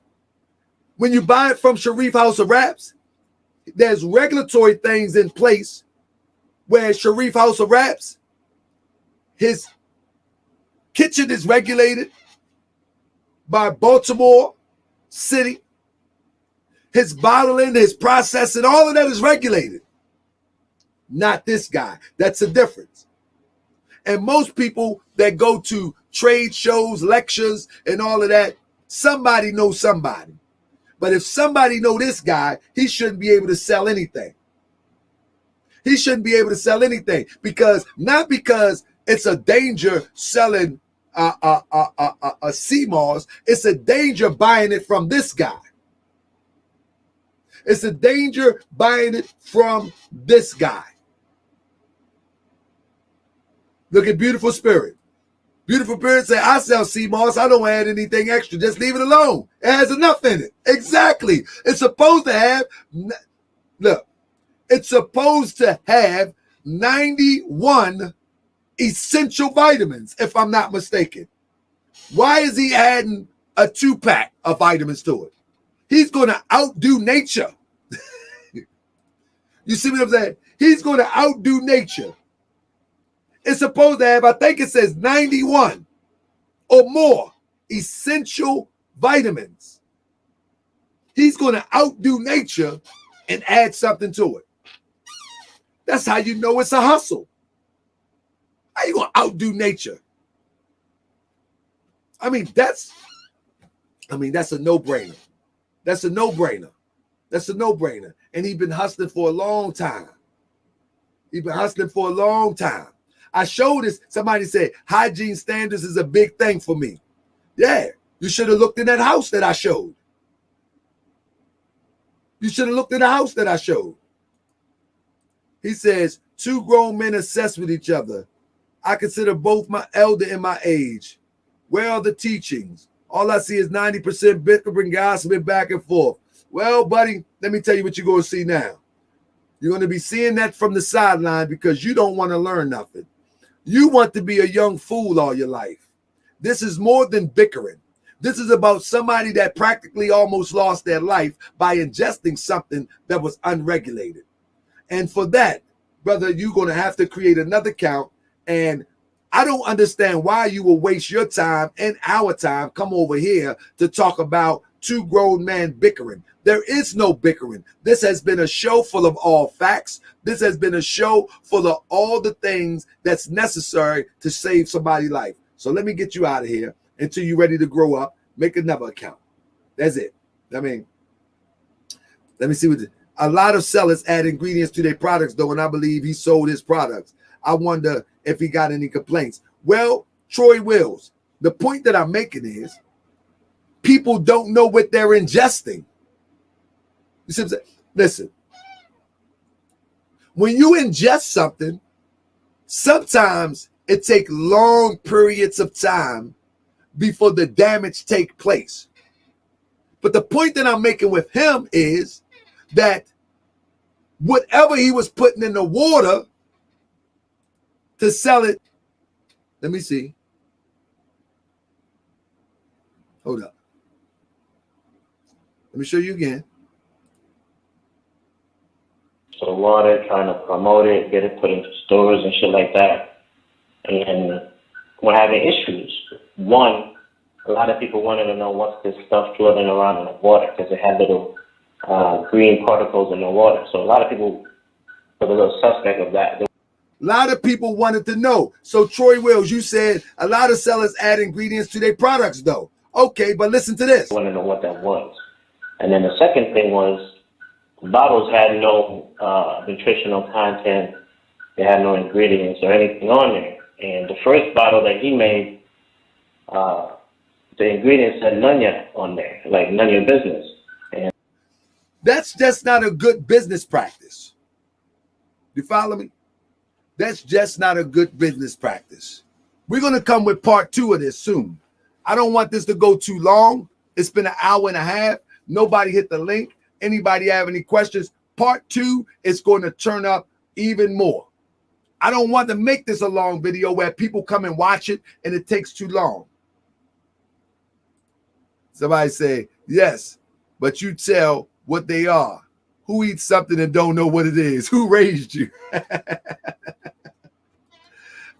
S4: When you buy it from Sharif House of Raps, there's regulatory things in place where Sharif House of Raps, his kitchen is regulated by Baltimore City. His bottling, his processing, all of that is regulated. Not this guy. That's the difference. And most people that go to trade shows, lectures, and all of that, somebody knows somebody. But if somebody know this guy, he shouldn't be able to sell anything. He shouldn't be able to sell anything because not because it's a danger selling a CMOS, it's a danger buying it from this guy. It's a danger buying it from this guy. Look at Beautiful Spirit. Beautiful Spirit say, I sell CMOS. I don't add anything extra. Just leave it alone. It has enough in it. Exactly. It's supposed to have, look, it's supposed to have 91 essential vitamins, if I'm not mistaken. Why is he adding a 2-pack of vitamins to it? He's going to outdo nature. You see what I'm saying? He's going to outdo nature. It's supposed to have, I think it says 91 or more essential vitamins. He's going to outdo nature and add something to it. That's how you know it's a hustle. How you going to outdo nature? I mean, that's a no-brainer. That's a no-brainer. That's a no-brainer. And he's been hustling for a long time. He's been hustling for a long time. I showed this. Somebody said, hygiene standards is a big thing for me. Yeah, you should have looked in that house that I showed. You should have looked in the house that I showed. He says, 2 grown men obsessed with each other. I consider both my elder and my age. Where are the teachings? All I see is 90% bickering, gossiping back and forth. Well, buddy, let me tell you what you're going to see now. You're going to be seeing that from the sideline because you don't want to learn nothing. You want to be a young fool all your life. This is more than bickering. This is about somebody that practically almost lost their life by ingesting something that was unregulated. And for that, brother, you're going to have to create another account. And I don't understand why you will waste your time and our time, come over here to talk about 2 grown men bickering. There is no bickering. This has been a show full of all facts. This has been a show full of all the things that's necessary to save somebody's life. So let me get you out of here until you're ready to grow up. Make another account. That's it. I mean, let me see what a lot of sellers add ingredients to their products, though, and I believe he sold his products. I wonder if he got any complaints. Well, Troy Wills, the point that I'm making is people don't know what they're ingesting. You see what I'm saying? Listen, when you ingest something, sometimes it takes long periods of time before the damage take place. But the point that I'm making with him is that whatever he was putting in the water to sell it, let me see. Hold up. Let me show you again.
S1: So the water, trying to promote it, get it put into stores and shit like that. And we're having issues. One, a lot of people wanted to know what's this stuff floating around in the water because it had little green particles in the water. So a lot of people were a little suspect of that.
S4: A lot of people wanted to know. So Troy Wills, you said a lot of sellers add ingredients to their products, though. Okay, but listen to this.
S1: I want to know what that was. And then the second thing was the bottles had no nutritional content. They had no ingredients or anything on there. And the first bottle that he made, the ingredients said none yet on there, like none of your business. And
S4: that's just not a good business practice. You follow me? That's just not a good business practice. We're going to come with part 2 of this soon. I don't want this to go too long. It's been an hour and a half. Nobody hit the link. Anybody have any questions? Part 2 is going to turn up even more. I don't want to make this a long video where people come and watch it and it takes too long. Somebody say, yes, but you tell what they are. Who eats something and don't know what it is? Who raised you?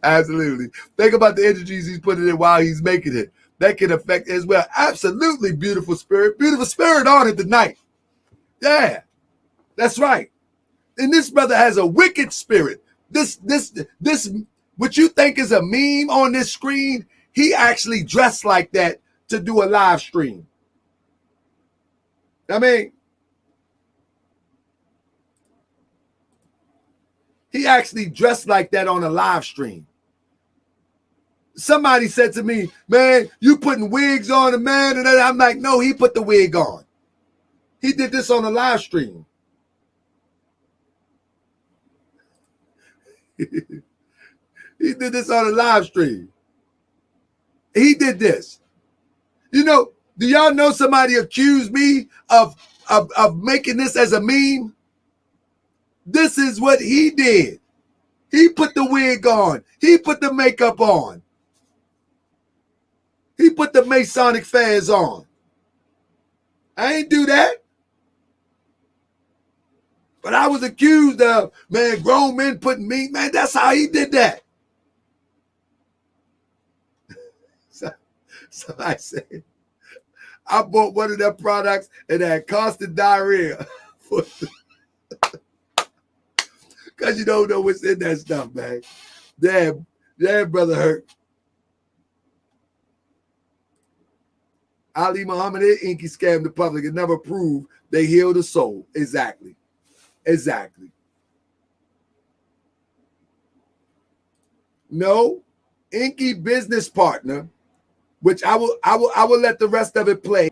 S4: Absolutely. Think about the energies he's putting in while he's making it. That can affect as well. Absolutely, beautiful spirit. Beautiful spirit on it tonight. Yeah, that's right. And this brother has a wicked spirit. This, what you think is a meme on this screen, he actually dressed like that to do a live stream. I mean, he actually dressed like that on a live stream. Somebody said to me, man, you putting wigs on a man, and I'm like, no, he put the wig on. He did this on a live stream. He did this on a live stream. He did this. You know, do y'all know somebody accused me of making this as a meme? This is what he did. He put the wig on. He put the makeup on. He put the Masonic fez on. I ain't do that. But I was accused of, man, grown men putting me, man, that's how he did that. So I said, I bought one of their products and had constant diarrhea. Because you don't know what's in that stuff, man. Damn, brother hurt. Ali Muhammad and Enqi scammed the public and never proved they healed the soul. Exactly. Exactly. No, Enqi business partner, which I will let the rest of it play.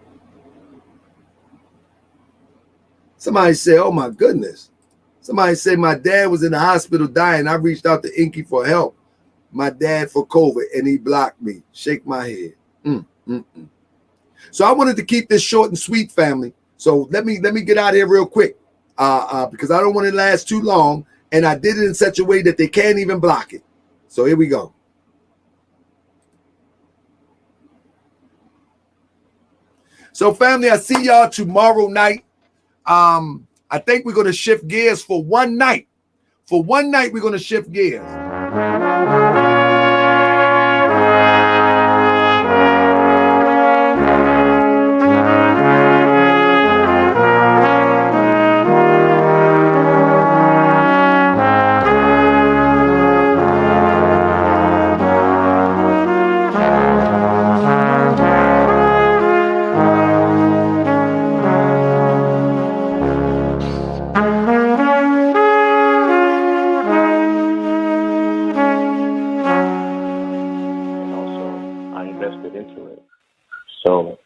S4: Somebody say, oh my goodness. Somebody say my dad was in the hospital dying. I reached out to Enqi for help. My dad for COVID and he blocked me. Shake my head. So I wanted to keep this short and sweet, family. So let me get out of here real quick. Because I don't want it to last too long, and I did it in such a way that they can't even block it. So here we go. So family, I see y'all tomorrow night. I think we're going to shift gears for one night. For one night, we're going to shift gears.
S1: So,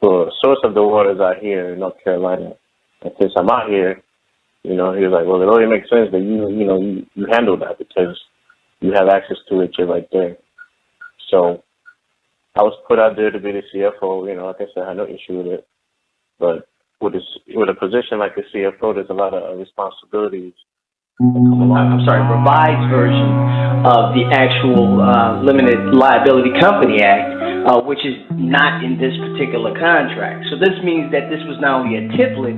S1: the source of the waters out here in North Carolina, and since I'm out here, you know, he was like, well, it only makes sense that you handle that because you have access to it. You're right there. So I was put out there to be the CFO. You know, like I said, I had no issue with it. But with a position like a CFO, there's a lot of responsibilities.
S2: I'm sorry, revised version of the actual Limited Liability Company Act, which is not in this particular contract. So this means that this was not only a template,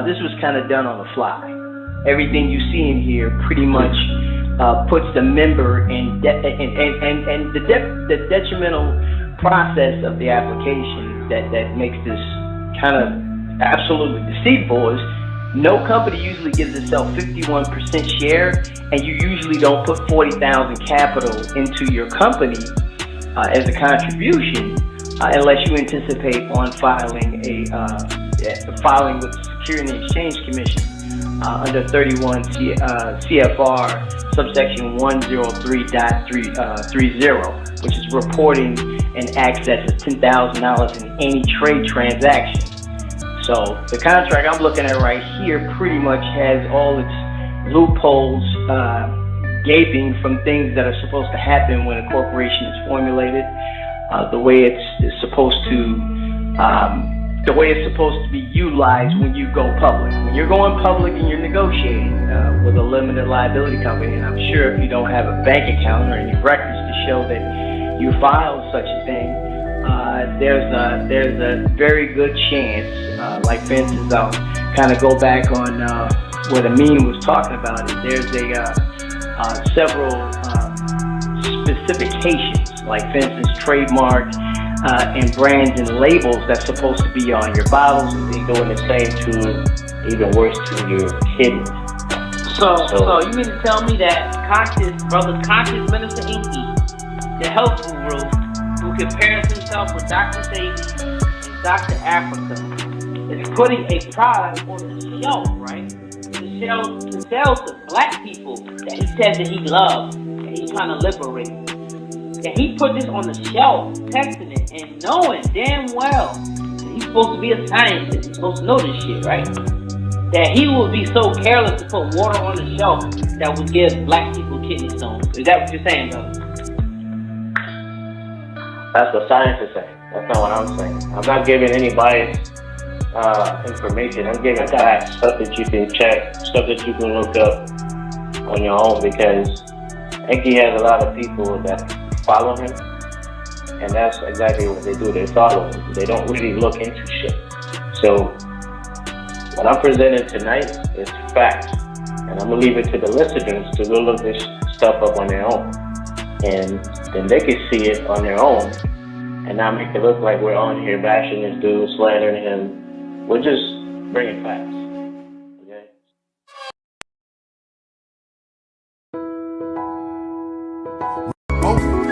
S2: this was kind of done on the fly. Everything you see in here pretty much puts the member in the detrimental process of the application that makes this kind of absolutely deceitful is no company usually gives itself 51% share, and you usually don't put 40,000 capital into your company as a contribution unless you anticipate on filing with the Securities and Exchange Commission under 31 CFR subsection 103.30, which is reporting an excess of $10,000 in any trade transaction. So the contract I'm looking at right here pretty much has all its loopholes gaping from things that are supposed to happen when a corporation is formulated, the way it's supposed to the way it's supposed to be utilized when you go public. When you're going public and you're negotiating with a limited liability company, and I'm sure if you don't have a bank account or any records to show that you filed such a thing, there's a very good chance, like for instance, I'll kind of go back on what Amin was talking about. There's several specifications, like for instance, trademark and brands and labels that's supposed to be on your bottles.
S1: They go in the same to, even worse, to your kidneys.
S3: So you mean to tell me that conscious Minister Enqi, the health guru, who compares himself with Dr. Sebi and Dr. Africa, is putting a product on the shelf, right? To sell to black people that he says that he loves, that he's trying to liberate. That he put this on the shelf, testing it, and knowing damn well that he's supposed to be a scientist, he's supposed to know this shit, right? That he would be so careless to put water on the shelf that would give black people kidney stones. Is that what you're saying, brother?
S1: That's what scientists say. That's not what I'm saying. I'm not giving any biased information. I'm giving facts, stuff that you can check, stuff that you can look up on your own, because Enqi has a lot of people that follow him, and that's exactly what they do. They follow him. They don't really look into shit. So what I'm presenting tonight is facts, and I'm gonna leave it to the listeners to go look this stuff up on their own, and then they can see it on their own and not make it look like we're on here bashing this dude, slandering him. We're just bringing facts. Okay?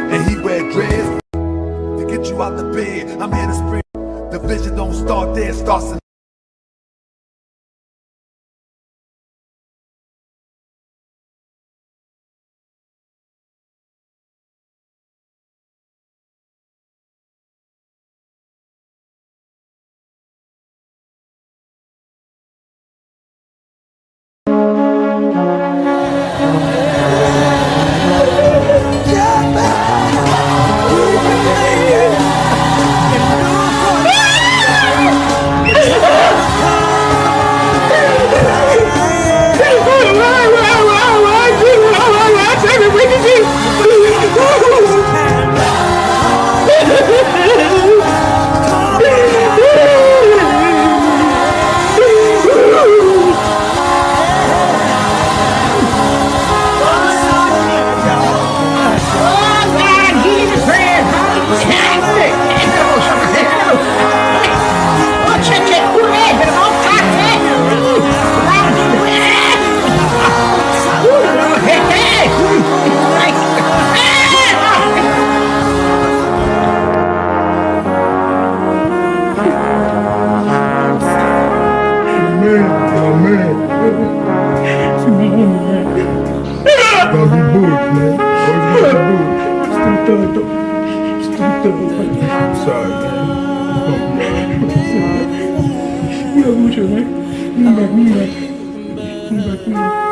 S4: And he wear dreads to get you out the bed. I'm here to spring. The vision don't start there, it starts in
S6: Sorry, man.